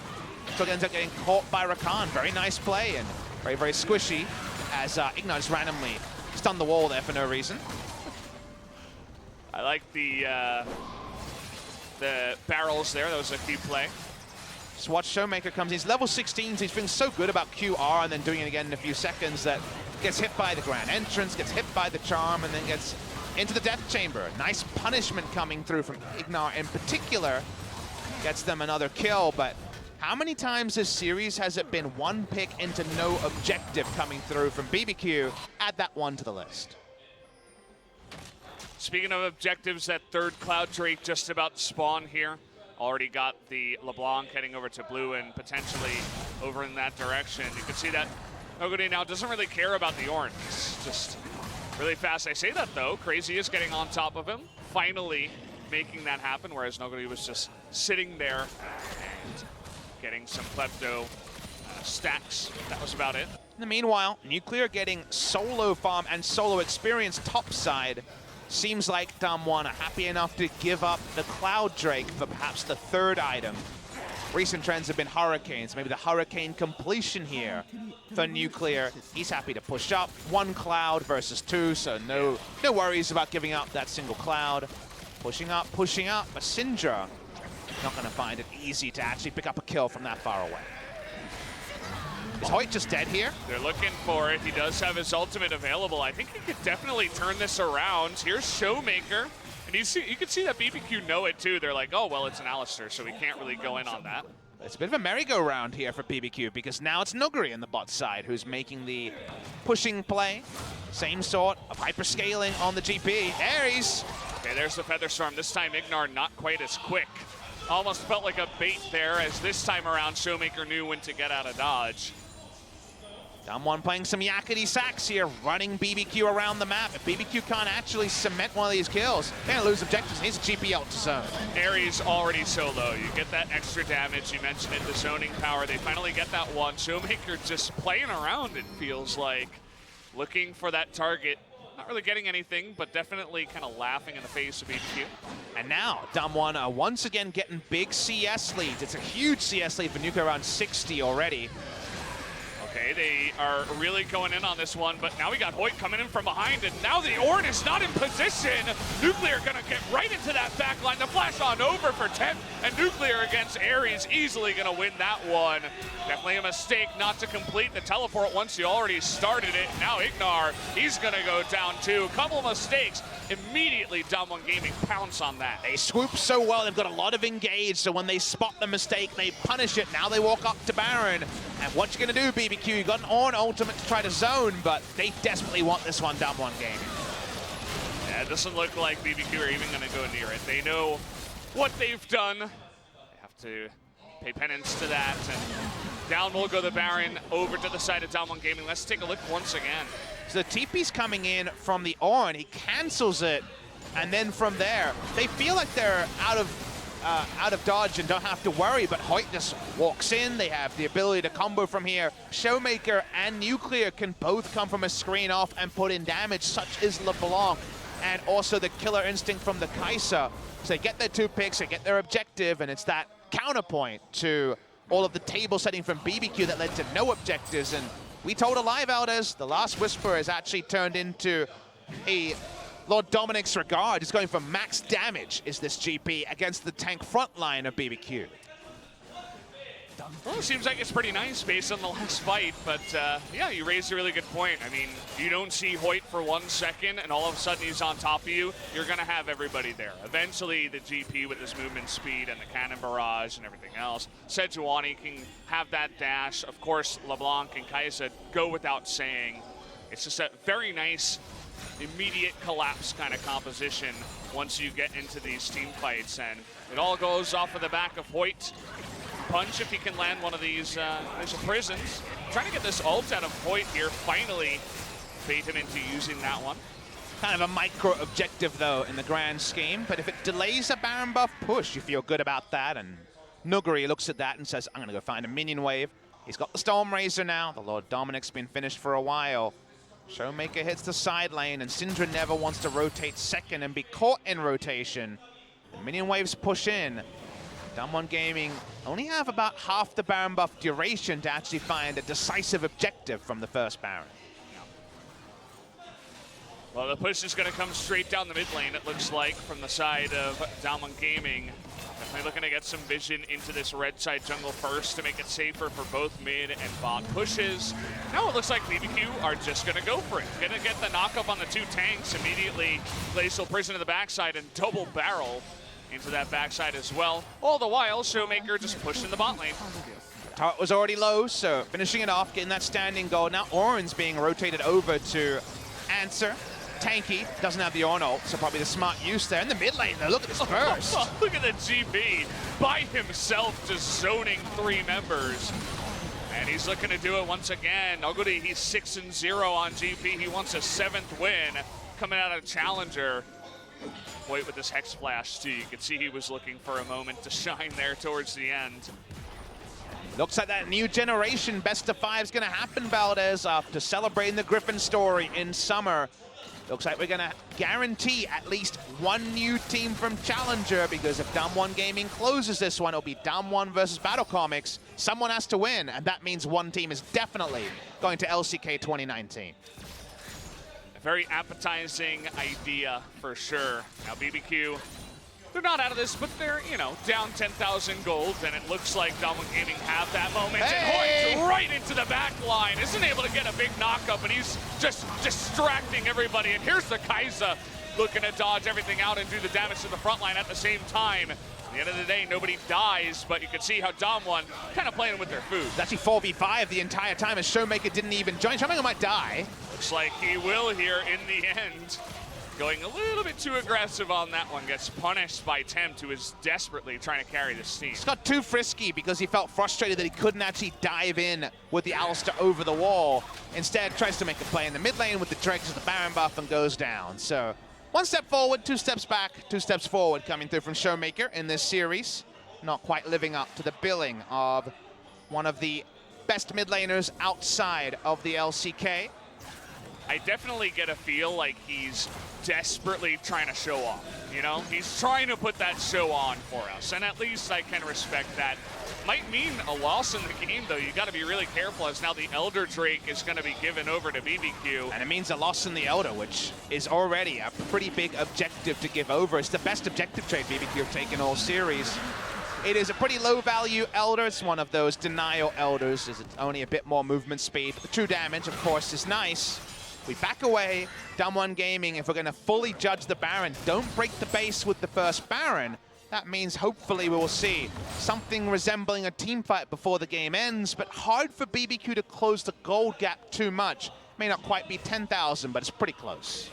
still ends up getting caught by Rakan. Very nice play, and very, very squishy, as Ignar just randomly stunned the wall there for no reason. I like the barrels there. That was a key play. Just watch Showmaker comes in. He's level 16, so he's been so good about QR and then doing it again in a few seconds that gets hit by the Grand Entrance, gets hit by the Charm, and then gets into the Death Chamber. Nice punishment coming through from Ignar in particular. Gets them another kill, but how many times this series has it been one pick into no objective coming through from BBQ? Add that one to the list. speaking of objectives, that third Cloud Drake just about to spawn here. Already got the LeBlanc heading over to blue and potentially over in that direction. You can see that Noguri now doesn't really care about the orange. It's just really fast. I say that though, Crazy is getting on top of him, finally making that happen, whereas Noguri was just sitting there and getting some klepto stacks. That was about it. In the meanwhile, Nuclear getting solo farm and solo experience topside. Seems like Damwon are happy enough to give up the Cloud Drake for perhaps the third item. Recent trends have been Hurricanes, maybe the Hurricane completion here for Nuclear. He's happy to push up, 1 Cloud versus 2, so no worries about giving up that single Cloud. Pushing up, but Syndra not gonna find it easy to actually pick up a kill from that far away. Is Hoyt just dead here? They're looking for it. He does have his ultimate available. I think he could definitely turn this around. Here's Showmaker. And you can see that BBQ know it too. They're like, oh, well, it's an Alistair, so we can't really go in on that. It's a bit of a merry-go-round here for BBQ because now it's Nuguri in the bot side who's making the pushing play. Same sort of hyperscaling on the GP. Ares! Okay, there's the Featherstorm. This time, Ignar not quite as quick. Almost felt like a bait there, as this time around, Showmaker knew when to get out of dodge. Damwon playing some yakety sax here, running BBQ around the map. If BBQ can't actually cement one of these kills, they're gonna lose objectives. He's a GP out to zone. Ares already so low. You get that extra damage. You mentioned it, the zoning power. They finally get that one. Showmaker just playing around, it feels like. Looking for that target. Not really getting anything, but definitely kind of laughing in the face of BBQ. And now, Damwon are once again getting big CS leads. It's a huge CS lead for Nuka, around 60 already. Okay, they are really going in on this one, but now we got Hoyt coming in from behind, and now the Ornn is not in position. Nuclear gonna get right into that back line. The flash on over for 10, and Nuclear against Ares easily gonna win that one. Definitely a mistake not to complete the teleport once you already started it. Now Ignar, he's gonna go down too. Couple of mistakes. Immediately Damwon Gaming pounce on that. They swoop so well, they've got a lot of engage, so when they spot the mistake, they punish it. Now they walk up to Baron, and what you gonna do, BBQ? You got an Ornn ultimate to try to zone, but they desperately want this one, Damwon Gaming. Yeah, it doesn't look like BBQ are even gonna go near it. They know what they've done. They have to pay penance to that, and down will go the Baron over to the side of Damwon Gaming. Let's take a look once again. So the TP's coming in from the Ornn, he cancels it, and then from there, they feel like they're out of dodge and don't have to worry, but Hoyt just walks in. They have the ability to combo from here. Showmaker and Nuclear can both come from a screen off and put in damage, such as LeBlanc, and also the killer instinct from the Kai'Sa. So they get their 2 picks, they get their objective, and it's that counterpoint to all of the table setting from BBQ that led to no objectives. And we told Alive Elders, the last Whisper has actually turned into a Lord Dominic's regard. Is going for max damage, is this GP, against the tank front line of BBQ. Well, it seems like it's pretty nice based on the last fight, but yeah, you raised a really good point. I mean, you don't see Hoyt for 1 second, and all of a sudden he's on top of you. You're going to have everybody there. Eventually, the GP with his movement speed and the cannon barrage and everything else. Sejuani can have that dash. Of course, LeBlanc and Kai'Sa go without saying. It's just a very nice immediate collapse kind of composition once you get into these team fights, and it all goes off of the back of Hoyt. Punch if he can land one of these prisons. Trying to get this ult out of Hoyt here, finally bait him into using that one. Kind of a micro objective though in the grand scheme, but if it delays a Baron buff push, you feel good about that, and Nuguri looks at that and says, I'm gonna go find a minion wave. He's got the Storm Razor now. The Lord Dominic's been finished for a while. Showmaker hits the side lane, and Syndra never wants to rotate second and be caught in rotation. The minion waves push in. Damwon Gaming only have about half the Baron buff duration to actually find a decisive objective from the first Baron. Well, the push is going to come straight down the mid lane, it looks like, from the side of Damwon Gaming. Definitely looking to get some vision into this red side jungle first to make it safer for both mid and bot pushes. Now it looks like BBQ are just going to go for it. Going to get the knockup on the 2 tanks immediately. Glacial Prison to the backside and double barrel into that backside as well. All the while, Showmaker just pushing the bot lane. Turret was already low, so finishing it off, getting that standing goal. Now Ornn's being rotated over to Answer. tanky, doesn't have the on ult, so probably the smart use there. In the mid lane, though, look at this burst. Look at the GP by himself, just zoning 3 members. And he's looking to do it once again. Noguri, he's 6-0 on GP. He wants a 7th win coming out of Challenger. Wait with this Hex Flash, too. You can see he was looking for a moment to shine there towards the end. Looks like that new generation best of 5 is going to happen, Valdez, after celebrating the Griffin story in summer. Looks like we're going to guarantee at least one new team from Challenger, because if Damwon Gaming closes this one, it'll be Damwon versus Battle Comics. Someone has to win, and that means one team is definitely going to LCK 2019. A very appetizing idea for sure. Now BBQ, they're not out of this, but they're, you know, down 10,000 gold, and it looks like Damwon Gaming have that moment. Hey! And Hoyt's right into the back line, isn't able to get a big knockup, and he's just distracting everybody. And here's the Kai'Sa looking to dodge everything out and do the damage to the front line at the same time. At the end of the day, nobody dies, but you can see how Damwon kind of playing with their food. It's actually 4v5 the entire time, as Showmaker didn't even join. Showmaker might die. Looks like he will here in the end. Going a little bit too aggressive on that one, gets punished by Tempt, who is desperately trying to carry this team. He's got too frisky because he felt frustrated that he couldn't actually dive in with the Alistar over the wall. Instead, tries to make a play in the mid lane with the Dregs of the Baron buff and goes down. So, 1 step forward, 2 steps back, 2 steps forward coming through from Showmaker in this series. Not quite living up to the billing of one of the best mid laners outside of the LCK. I definitely get a feel like he's desperately trying to show off, you know? He's trying to put that show on for us, and at least I can respect that. Might mean a loss in the game, though. You got to be really careful, as now the Elder Drake is going to be given over to BBQ. And it means a loss in the Elder, which is already a pretty big objective to give over. It's the best objective trade BBQ have taken all series. It is a pretty low-value Elder. It's one of those denial Elders, as it's only a bit more movement speed. The true damage, of course, is nice. We back away. Damwon Gaming, if we're going to fully judge the Baron, don't break the base with the first Baron. That means hopefully we will see something resembling a team fight before the game ends, but hard for BBQ to close the gold gap too much. May not quite be 10,000, but it's pretty close.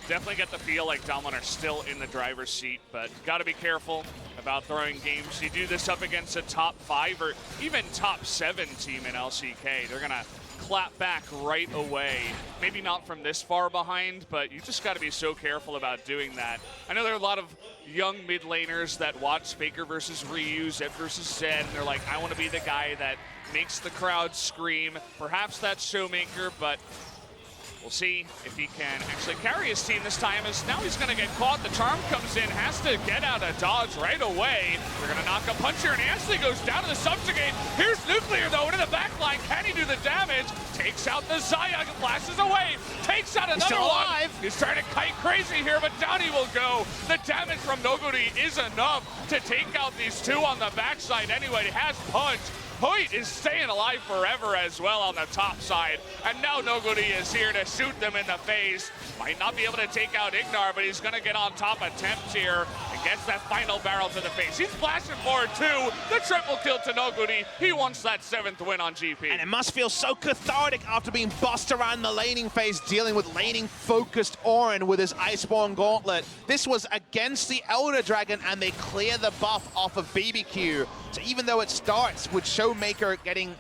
Definitely get the feel like Damwon are still in the driver's seat, but got to be careful about throwing games. You do this up against a top 5 or even top 7 team in LCK. They're going to clap back right away. Maybe not from this far behind, but you just got to be so careful about doing that. I know there are a lot of young mid laners that watch FLICKR versus Ryu, Zed versus Zed, and they're like, I want to be the guy that makes the crowd scream. Perhaps that's Showmaker, but we'll see if he can actually carry his team this time, as now he's going to get caught. The charm comes in, has to get out of dodge right away. They're going to knock a puncher, and Ansley goes down to the subjugate. Here's Nuclear, though, into the back line. Can he do the damage? Takes out the Xayah, flashes away. Takes out another one. He's trying to kite crazy here, but down he will go. The damage from Noguri is enough to take out these two on the backside anyway. He has punch. Hoyt is staying alive forever as well on the top side. And now Noguri is here to shoot them in the face. Might not be able to take out Ignar, but he's going to get on top of Tempt here and gets that final barrel to the face. He's flashing forward too. The triple kill to Noguri. He wants that 7th win on GP. And it must feel so cathartic after being bossed around the laning phase, dealing with laning-focused Orin with his Iceborne Gauntlet. This was against the Elder Dragon, and they clear the buff off of BBQ. So even though it starts with Showmaker getting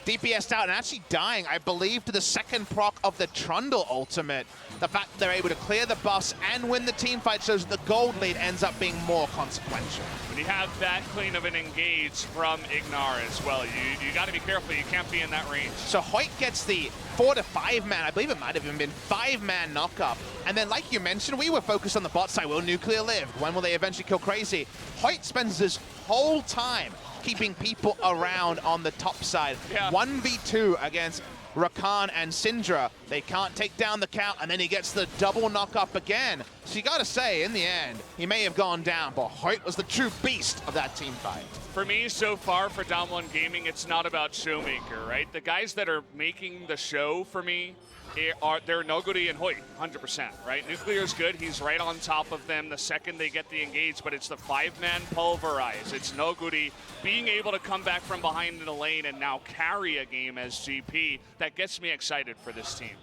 DPS'd out and actually dying, I believe, to the second proc of the Trundle ultimate, the fact that they're able to clear the buffs and win the team fight shows that the gold lead ends up being more consequential. When you have that clean of an engage from Ignar as well, you got to be careful. You can't be in that range. So Hoyt gets the 4 to 5 man, I believe it might have even been 5-man knockup. And then, like you mentioned, we were focused on the bot side. Will Nuclear live? When will they eventually kill Crazy? Hoyt spends this whole time keeping people around on the top side. Yeah. 1v2 against Rakan and Syndra. They can't take down the count, and then he gets the double knock up again. So you gotta say, in the end, he may have gone down, but Hoyt was the true beast of that team fight. For me, so far for Damwon Gaming, it's not about Showmaker, right? The guys that are making the show for me, they're Noguri and Hoyt, 100%, right? Nuclear's good. He's right on top of them the second they get the engage, but it's the 5-man pulverize. It's Noguri being able to come back from behind in the lane and now carry a game as GP. That gets me excited for this team.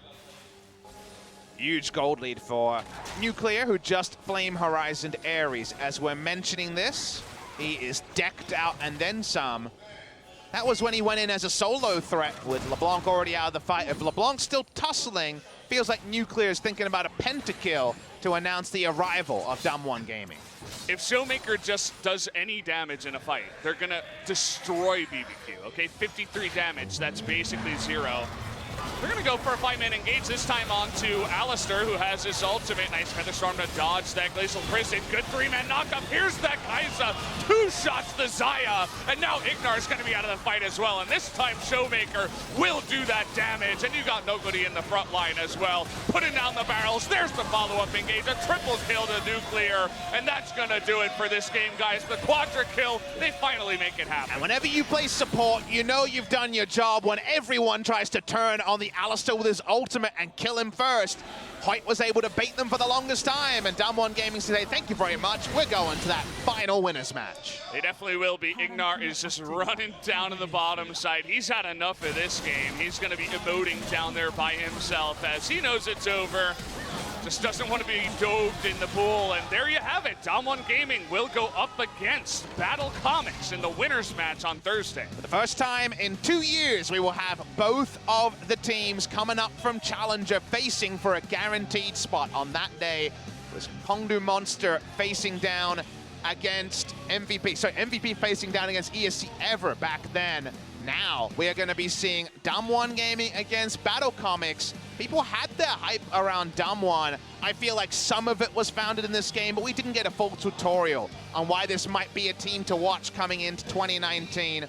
Huge gold lead for Nuclear, who just Flame Horizoned Ares. As we're mentioning this, he is decked out and then some. That was when he went in as a solo threat with LeBlanc already out of the fight. If LeBlanc's still tussling, feels like Nuclear is thinking about a pentakill to announce the arrival of Damwon Gaming. If Showmaker just does any damage in a fight, they're gonna destroy BBQ, okay? 53 damage, that's basically 0. They're gonna go for a 5-man engage, this time on to Alistair, who has his ultimate. Nice Featherstorm to dodge that Glacial Prison. Good 3-man knockup. Here's that Kai'Sa. 2 shots to Xayah. And now Ignar's gonna be out of the fight as well. And this time Showmaker will do that damage. And you got Nobody in the front line as well. Putting down the barrels. There's the follow-up engage. A triple kill to Nuclear. And that's gonna do it for this game, guys. The quadra kill, they finally make it happen. And whenever you play support, you know you've done your job when everyone tries to turn on the Alistair with his ultimate and kill him first. Hoyt was able to bait them for the longest time, and Damwon Gaming today, thank you very much. We're going to that final winners match. They definitely will be. Ignar is just running down to the bottom side. He's had enough of this game. He's going to be emoting down there by himself as he knows it's over. Just doesn't want to be doved in the pool, and there you have it. Damwon Gaming will go up against Battle Comics in the winners match on Thursday. For the first time in 2 years, we will have both of the teams coming up from Challenger facing for a guaranteed spot. On that day, it was Hongdu Monster facing down against MVP. So MVP facing down against ESC Ever back then. Now, we are going to be seeing Damwon Gaming against Battle Comics. People had their hype around Damwon. I feel like some of it was founded in this game, but we didn't get a full tutorial on why this might be a team to watch coming into 2019.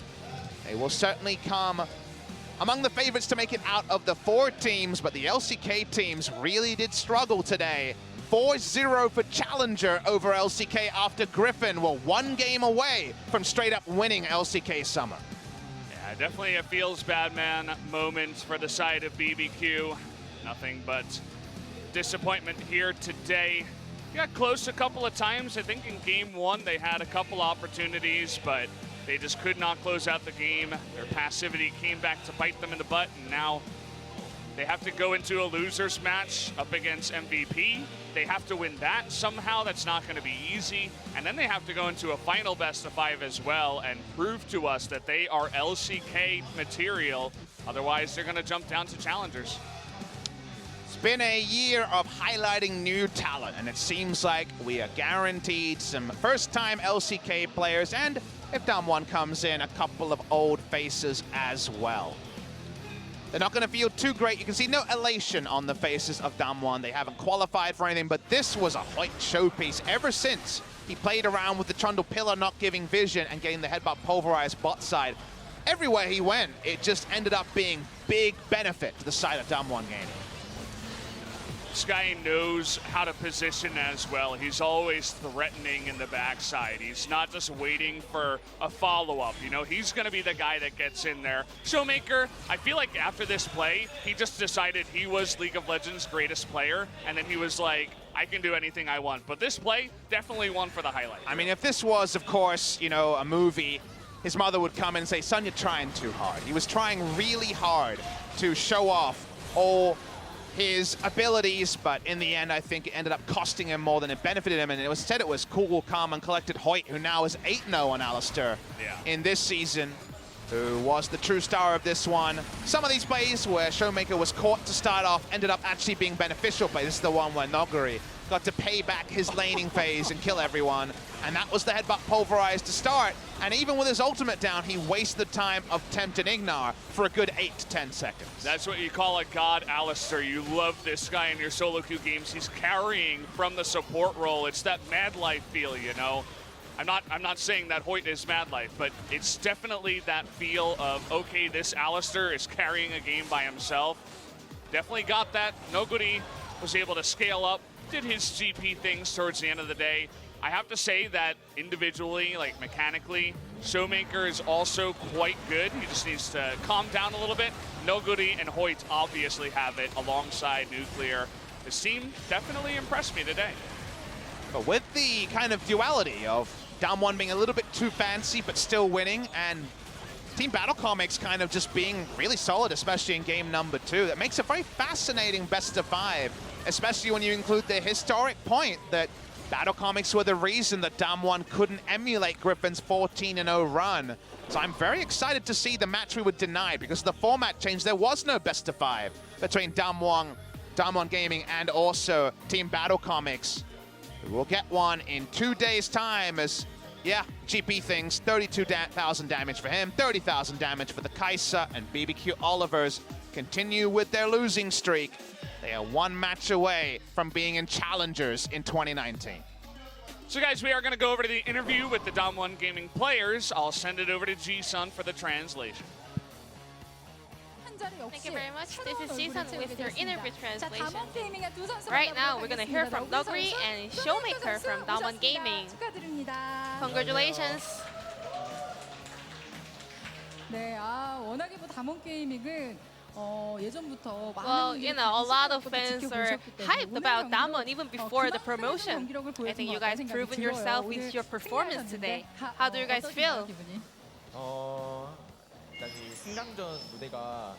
They will certainly come among the favorites to make it out of the 4 teams, but the LCK teams really did struggle today. 4-0 for Challenger over LCK after Griffin were 1 game away from straight up winning LCK Summer. Definitely a feels bad man moment for the side of BBQ. Nothing but disappointment here today. Got close a couple of times. I think in game 1 they had a couple opportunities, but they just could not close out the game. Their passivity came back to bite them in the butt, and now they have to go into a losers match up against MVP. They have to win that somehow. That's not going to be easy. And then they have to go into a final best of 5 as well and prove to us that they are LCK material. Otherwise, they're going to jump down to challengers. It's been a year of highlighting new talent, and it seems like we are guaranteed some first-time LCK players, and if Damwon comes in, a couple of old faces as well. They're not going to feel too great. You can see no elation on the faces of Damwon. They haven't qualified for anything, but this was a Hoyt showpiece ever since he played around with the Trundle Pillar not giving vision and getting the headbutt pulverized bot side. Everywhere he went, it just ended up being big benefit to the side of Damwon Gaming. This guy knows how to position as well. He's always threatening in the backside. He's not just waiting for a follow-up. You know, he's going to be the guy that gets in there. Showmaker, I feel like after this play, he just decided he was League of Legends' greatest player, and then he was like, I can do anything I want. But this play, definitely one for the highlight. I mean, if this was, of course, you know, a movie, his mother would come and say, son, you're trying too hard. He was trying really hard to show off all his abilities, but in the end, I think it ended up costing him more than it benefited him, and it was said it was cool, calm, and collected Hoyt, who now is 8-0 on Alistair in this season, who was the true star of this one. Some of these plays where Showmaker was caught to start off ended up actually being beneficial plays. This is the one where Noguri got to pay back his laning phase and kill everyone, and that was the headbutt pulverized to start, and even with his ultimate down, he wasted time of tempting Ignar for a good 8 to 10 seconds. That's what you call a god, Alistair. You love this guy in your solo queue games. He's carrying from the support role. It's that Mad Life feel, you know? I'm not saying that Hoyt is Mad Life, but it's definitely that feel of, okay, this Alistair is carrying a game by himself. Definitely got that. Noguri was able to scale up, did his GP things towards the end of the day. I have to say that individually, like mechanically, Showmaker is also quite good. He just needs to calm down a little bit. Noguri and Hoyt obviously have it alongside Nuclear. This team definitely impressed me today. But with the kind of duality of Damwon being a little bit too fancy but still winning, and Team Battle Comics kind of just being really solid, especially in game number 2. That makes a very fascinating best of 5, especially when you include the historic point that Battle Comics were the reason that Damwon couldn't emulate Griffin's 14-0 run. So I'm very excited to see the match we were denied because of the format change. There was no best of 5 between Damwon Gaming and also Team Battle Comics. We'll get one in 2 days' time as, yeah, GP things, 32,000 damage for him, 30,000 damage for the Kaiser, and BBQ Olivers continue with their losing streak. They are one match away from being in Challengers in 2019. So guys, we are going to go over to the interview with the Damwon Gaming players. I'll send it over to Ji-sun for the translation. Thank you very much. This is Ji-sun with your interview translation. Right now, we're going to hear from Nugri and Showmaker from Damwon Gaming. Congratulations. 네, 워낙에 담원 게이밍은 예전부터 Well, you know, a lot of fans are hyped about Damwon even before the promotion. I think you guys proven yourself with your performance today. How do you guys feel? 일단 이 승강전 무대가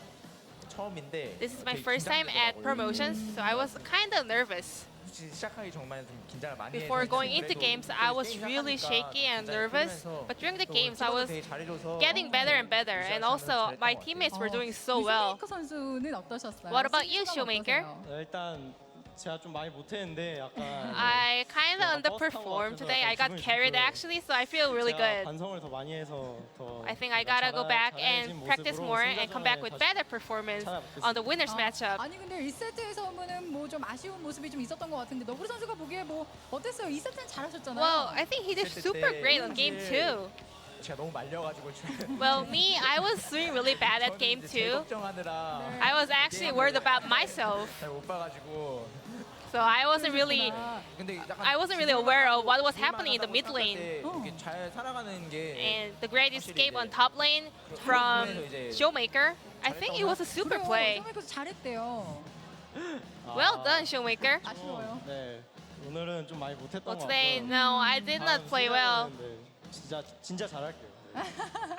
처음인데 This is my first time at promotions, so I was kind of nervous. 시작하기 전만 좀 긴장을 많이 Before going into games, I was really shaky and nervous. But during the games, I was getting better and better. And also, my teammates were doing so well. 선수는 어떠셨어요? What about you, Showmaker? 일단 제가 좀 많이 못했는데 약간 I kind of underperformed today. I got carried actually, so I feel really good. 반성을 더 많이 해서 더 I think I gotta go back and practice more and come back with better performance on the winners matchup. 아니 근데 1세트에서는 뭐 좀 아쉬운 모습이 좀 있었던 것 같은데 너구리 선수가 보기에 뭐 어땠어요? 2세트는 잘하셨잖아요. Well, I think he did super great on game 2. 제가 너무 말려가지고 Well, me, I was doing really bad at game 2. 걱정하느라 I was actually worried about myself. 잘 못 봐가지고 So I wasn't really aware of what was happening in the mid lane. 이게 잘 살아가는 게 And the great escape on top lane from Showmaker, I think it was a super play. 쇼메이커 잘했대요. Well done, Showmaker. 아쉬워요. 네 오늘은 좀 많이 못했던 Well, 것 today, 같아요. no, I did not play well. 진짜 잘할게요.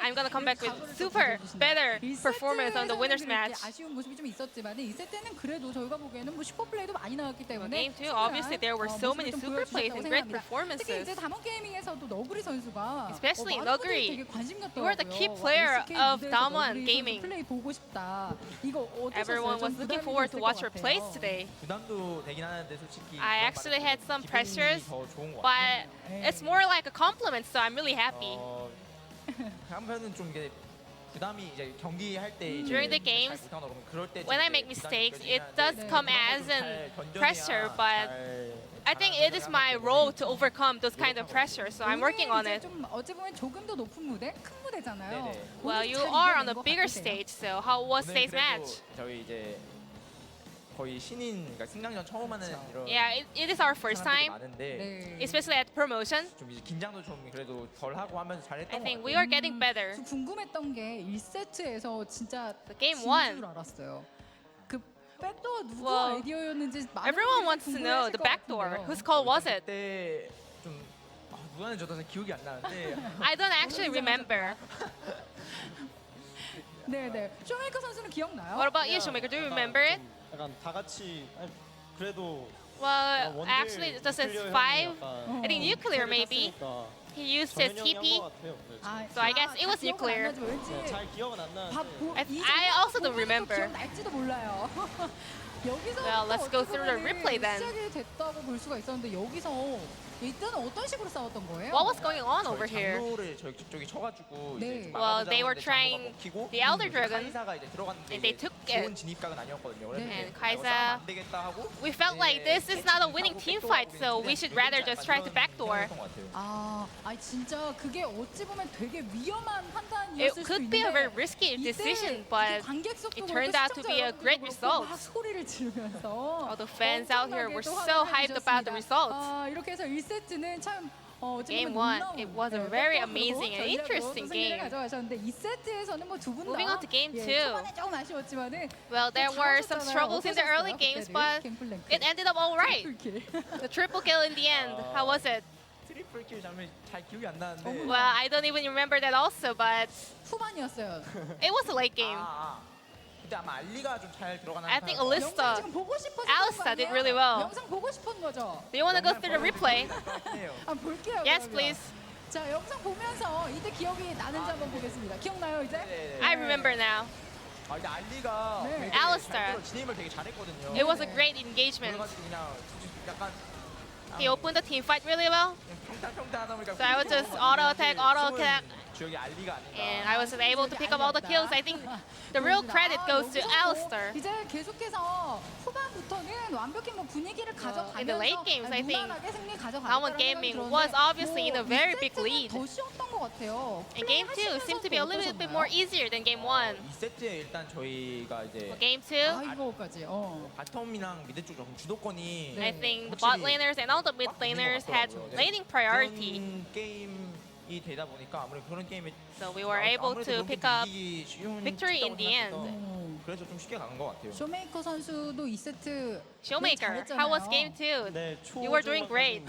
I'm gonna come back with super better performance on the winners match. 아쉬운 모습이 좀 있었지만 2세트는 그래도 저희가 보기에는 뭐 슈퍼 플레이도 많이 나왔기 때문에 Game 2, obviously there were so many super plays and great performances. 특히 이제 담원 게이밍에서도 너구리 선수가 Especially 많은 Nugri. 분들이 되게 관심 갖더라고요. You are the key player of LCK Damwon 무대에서 Gaming. 플레이 보고 싶다. 이거 어떠셨어요? Everyone was 좀 looking 부담이 forward to 됐을 watch 것 your plays 같아요. today. 부담도 되긴 하는데 솔직히 I actually had some 기분이 pressures, 더 좋은 것 같아요. but it's more like a compliment, so I'm really happy. 한편은 좀 이게 부담이 이제 경기할 때 During the games, 그럴 때 When I make mistakes, it does come as a pressure, but I think it is my role to overcome those kind of pressure, so I'm working on 오늘 it. 이제 좀 어찌 보면 조금 더 높은 무대, 큰 무대잖아요. 네네. Well, 오늘 you 잘 are on a 이겨낸 것 bigger 같으세요? stage, so how was today's match? 저희 이제 거의 신인, 그러니까 승강전 처음 하는 이런 Yeah, it is our first 사람들이 time, 많은데 네. especially at promotion. 좀 이제 긴장도 좀 그래도 덜 하고 하면서 잘했던 I 것 think 같아요. we are getting better. 저 궁금했던 게 1세트에서 진짜 Game 진 one. 줄 알았어요. 그 백도어 누구 Well, 아이디어였는지 많은 Everyone 분들이 wants to know 궁금해하실 the 것 backdoor. 같은데요. Whose call was it? 그때 좀 누가 는 저도 기억이 안 나는데 I don't actually remember. 네네. 쇼메이커 선수는 기억나요? What about you, Showmaker? Do you remember it? 약간 다 같이 아니, 그래도 Well, actually, just as 5, I think nuclear maybe. He used his TP. So I guess it was nuclear. 잘 기억은 안 나는데 I also don't remember. 기억날지도 몰라요. 여기서 Well, let's go through the replay then. 시작이 됐다고 볼 수가 있었는데 여기서 이때는 어떤 식으로 싸웠던 거예요? What was going on over here? 장로를 저쪽이 쳐가지고 네. 이제 Well, they were 막아보자는데 trying 장로가 먹히고 the Elder Dragon, 카이사가 이제 들어갔는데 and they 이게 took 좋은 it. 진입각은 아니었거든요. 그래서 네. And 이거 Kaisa, 싸우면 안 되겠다 하고 we felt like this is not a winning team fight, so we should rather just try to backdoor. 아니 진짜 그게 어찌 보면 되게 위험한 It 판단이었을 수 could be a very 있는데 risky 이때 decision, 그 but 관객석도 it 그렇고 turned out to be a 시청자 great 여러분들도 result. 막 소리를 지르면서 All the fans out here were 엄청나게 so 또 hyped 환호해 about the 주셨습니다. results. 이렇게 해서 1세트는 참 어찌 Game 보면 one, 놀라운, it was a 네, very 백도어로 amazing and 전략으로 interesting 또 승리를 game. 가져가셨는데 2세트에서는 뭐 두 분 다 Moving on to game two. 초반에 조금 아쉬웠지만은 Well, there were some struggles in the early games, but it ended up all right. The triple kill in the end, how was it? 트리플킬 장면이 잘 기억이 안 나는데. Well, I don't even remember that also, but 후반이었어요. it was a late game. 그때 아마 알리가 좀 잘 들어가는. I think 영상 Alista. 지금 보고 싶어서 Alista did really well. 영상 보고 싶은 거죠. Do you want to go through the replay? 한번 볼게요. Yes, 그러면. please. 자, 영상 보면서 이때 기억이 나는지 한번 보겠습니다. 기억나요, 이제? I remember now. 아, 이제 알리가 네. 되게 Alistair. 잘 진입을 되게 잘했거든요. It was a great engagement. 그래가지고 그냥 약간 He opened the team fight really well, 평타 하다 보니까 so I was just auto attack, 주역이 알리가 아닌가. and I was able to pick up all the kills. I think the real credit goes to Alistair. 이제 계속해서 후반부터는 완벽히 뭐 분위기를 가져가면서 in the late games, I think 무난하게 승리 가져가겠다는 Damwon 생각이 Gaming 들었는데 was obviously in a very 이 big 세트는 lead. 더 쉬웠던 것 같아요. And game 2 seemed to be a little bit more easier than game 1. 2세트에 일단 저희가 이제 Game 2, 아, 이거까지. 바텀이랑 미드 쪽 좀 주도권이 I think the bot laners and all the mid laners had laning priority. 그런 게임이 되다 보니까 아무래도 그런 게임에 So we were able to pick up victory in the end. 그래서 좀 쉽게 가는 것 같아요. 쇼메이커 선수도 2세트 Showmaker, how was game 2? 네, You were doing great.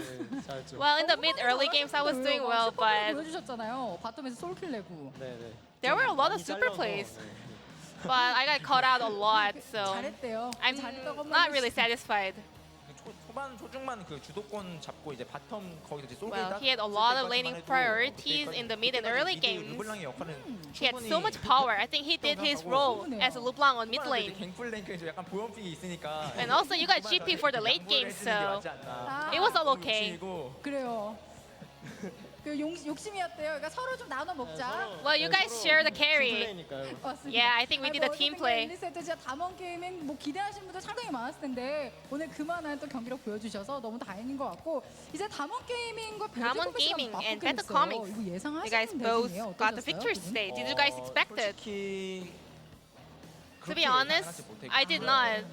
잘했죠. Well, in the mid early games I was doing well, but 보여주셨잖아요. 바텀에서 솔킬 내고. 네, 네. there were a lot of 많이 super 잘려서, plays. 네. But I got caught out a lot, so 잘했대요. I'm 잘했다고 한번 not really 해주세요. satisfied. 초반 초중반 그 주도권 잡고 이제 바텀 거기서 이제 솔킬 Well, he had a lot of laning priorities in the mid and early games. 르블랑의 역할은 He had so much power. I think he did his role as a LeBlanc on mid lane. 갱플 랭크에서 약간 보험픽이 있으니까. And also you got GP for the late game, so it was all okay. 그래요. 그 욕심이었대요. 그러니까 서로 좀 나눠 먹자. Well, you guys share the carry. 플레이니까요. 맞습니다. Yeah, I think we did a team play. 1세트 진짜 담원 게이밍 뭐 기대하시는 분들 상당히 많았을 텐데 오늘 그만한 또 경기력 보여주셔서 너무 다행인 것 같고 이제 담원 게이밍과 Damwon Gaming and Better 이거 Comics. You 예상하시는 guys both 대진이에요. got the 어떠셨어요? victory today. Did you guys expect it? 솔직히 To be honest, I did not.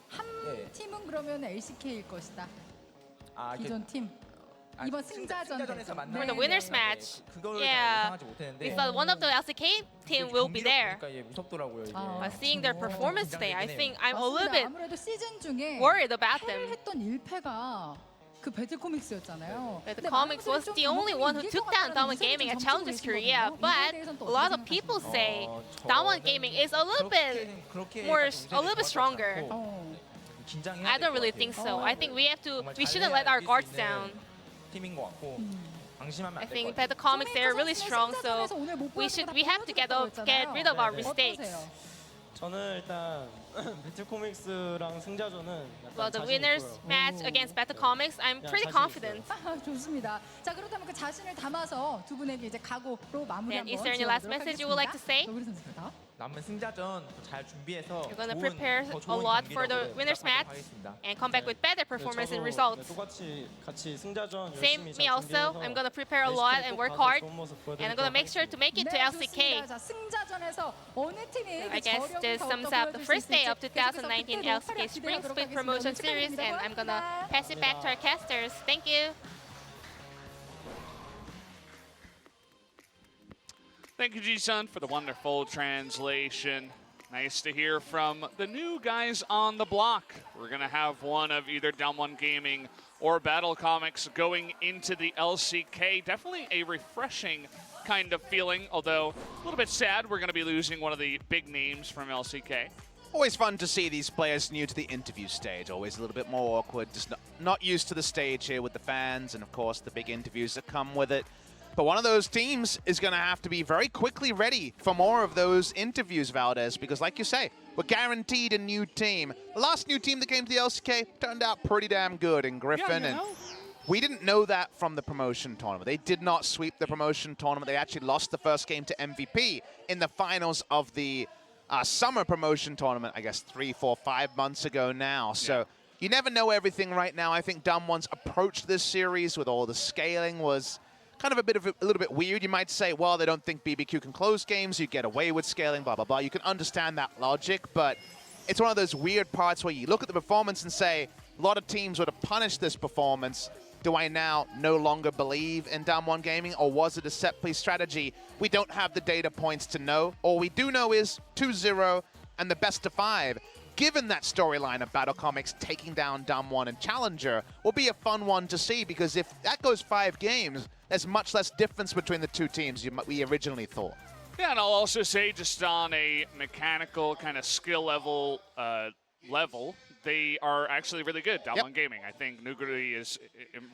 한 네. 팀은 그러면 LCK일 것이다. 아, 기존 팀. 이번 승자전 승자전에서 만나는 For the winners match, 그걸 yeah, 예상하지 못했는데. we thought one of the LCK team will be there. 그러니까 무섭더라고요 이게. 아. But seeing their performance today, I think I'm a little bit 아무래도 시즌 중에 worried about 패를 them. 했던 1패가 그 배틀 코믹스였잖아요. But the 근데 comics 많은 was 분들이 the 좀 only one who 이길 took 것 down 같다는 Damwon 의견을 Gaming 좀 at 점치고 Challengers Korea, 계시거든요. but 이거에 대해서는 또 a lot 어떻게 of people 생각하세요? say Damwon Gaming is a little bit more, a little bit stronger. I don't really think so. I think we shouldn't let our guards down. 팀인 것 같고 방심하면 I 안 될 것 think 같아요. Better Comics, they're really strong, so we have to get rid of our 네, 네. mistakes. 저는 일단 배틀 코믹스랑 승자전은 약간 Well, the 자신 winners 있고요. match against Better Comics, I'm 그냥 pretty 자신 confident. 아, 좋습니다. 자, 그렇다면 그 자신을 담아서 두 분에게 이제 각오로 마무리 Then 한번 is there any last 지어보도록 message you would like to say? 노구리 선수입니다. 남은 승자전 잘 준비해서 You're gonna 좋은, prepare 더 a 좋은 lot for the 경기력으로 winners match 하겠습니다. and come back with better performance and results. 똑같이 같이 승자전 Same 열심히 me 잘 also. 준비해서 I'm gonna prepare a lot and work hard, and I'm gonna make sure to make it to LCK. 좋습니다. 자, 승자전에서 어느 팀이 I guess this sums up the first day of 2019 LCK Spring Promotion series, and I'm gonna pass it back to our casters. Thank you. Thank you, Ji-sun, for the wonderful translation. Nice to hear from the new guys on the block. We're going to have one of either Damwon Gaming or Battle Comics going into the LCK. Definitely a refreshing kind of feeling, although a little bit sad we're going to be losing one of the big names from LCK. Always fun to see these players new to the interview stage. Always a little bit more awkward, just not used to the stage here with the fans and, of course, the big interviews that come with it. But one of those teams is going to have to be very quickly ready for more of those interviews, Valdez, because like you say, we're guaranteed a new team. The last new team that came to the LCK turned out pretty damn good in Griffin, and we didn't know that from the promotion tournament. They did not sweep the promotion tournament. They actually lost the first game to MVP in the finals of the summer promotion tournament, I guess 3, 4, 5 months ago now. So you never know everything right now. I think Damwon's approach to this series with all the scaling was kind of a little bit weird. You might say, well, they don't think BBQ can close games. You get away with scaling, blah, blah, blah. You can understand that logic, but it's one of those weird parts where you look at the performance and say, a lot of teams would have punished this performance. Do I now no longer believe in Damwon Gaming, or was it a set-piece strategy? We don't have the data points to know. All we do know is 2-0 and the best of 5 given that storyline of Battle Comics taking down Damwon and Challenger, will be a fun one to see, because if that goes 5 games, there's much less difference between the two teams we originally thought. Yeah, and I'll also say, just on a mechanical kind of skill level, they are actually really good, Damwon Gaming. I think Nuguri is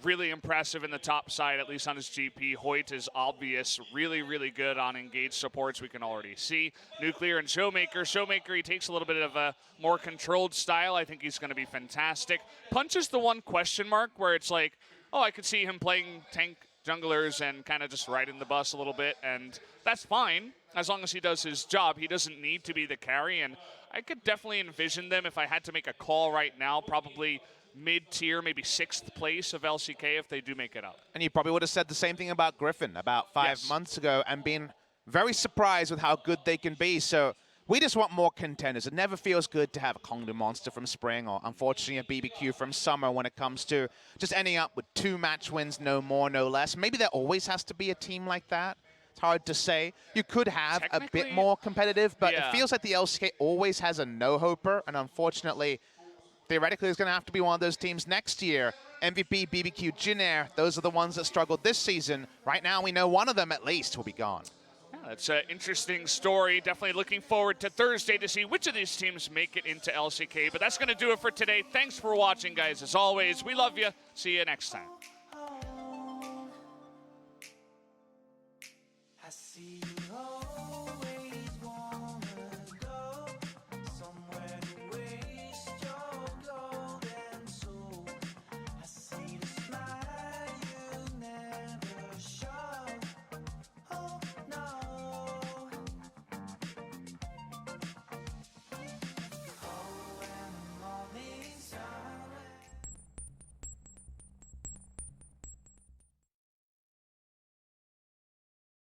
really impressive in the top side, at least on his GP. Hoyt is obvious, really, really good on engaged supports, we can already see. Nuclear and Showmaker. Showmaker, he takes a little bit of a more controlled style. I think he's going to be fantastic. Punch is the one question mark where it's like, oh, I could see him playing tank junglers and kind of just riding the bus a little bit, and that's fine as long as he does his job. He doesn't need to be the carry, and I could definitely envision them, if I had to make a call right now, probably mid-tier, maybe 6th place of LCK if they do make it up. And you probably would have said the same thing about Griffin about 5 months ago and been very surprised with how good they can be. So we just want more contenders. It never feels good to have a Kongdu Monster from Spring, or unfortunately a BBQ from Summer, when it comes to just ending up with 2 match wins, no more, no less. Maybe there always has to be a team like that. It's hard to say. You could have a bit more competitive, but it feels like the LCK always has a no-hoper, and unfortunately, theoretically, it's going to have to be one of those teams next year. MVP, BBQ, Jin-Air, those are the ones that struggled this season. Right now, we know one of them at least will be gone. Yeah, that's an interesting story. Definitely looking forward to Thursday to see which of these teams make it into LCK. But that's going to do it for today. Thanks for watching, guys. As always, we love you. See you next time. I see you.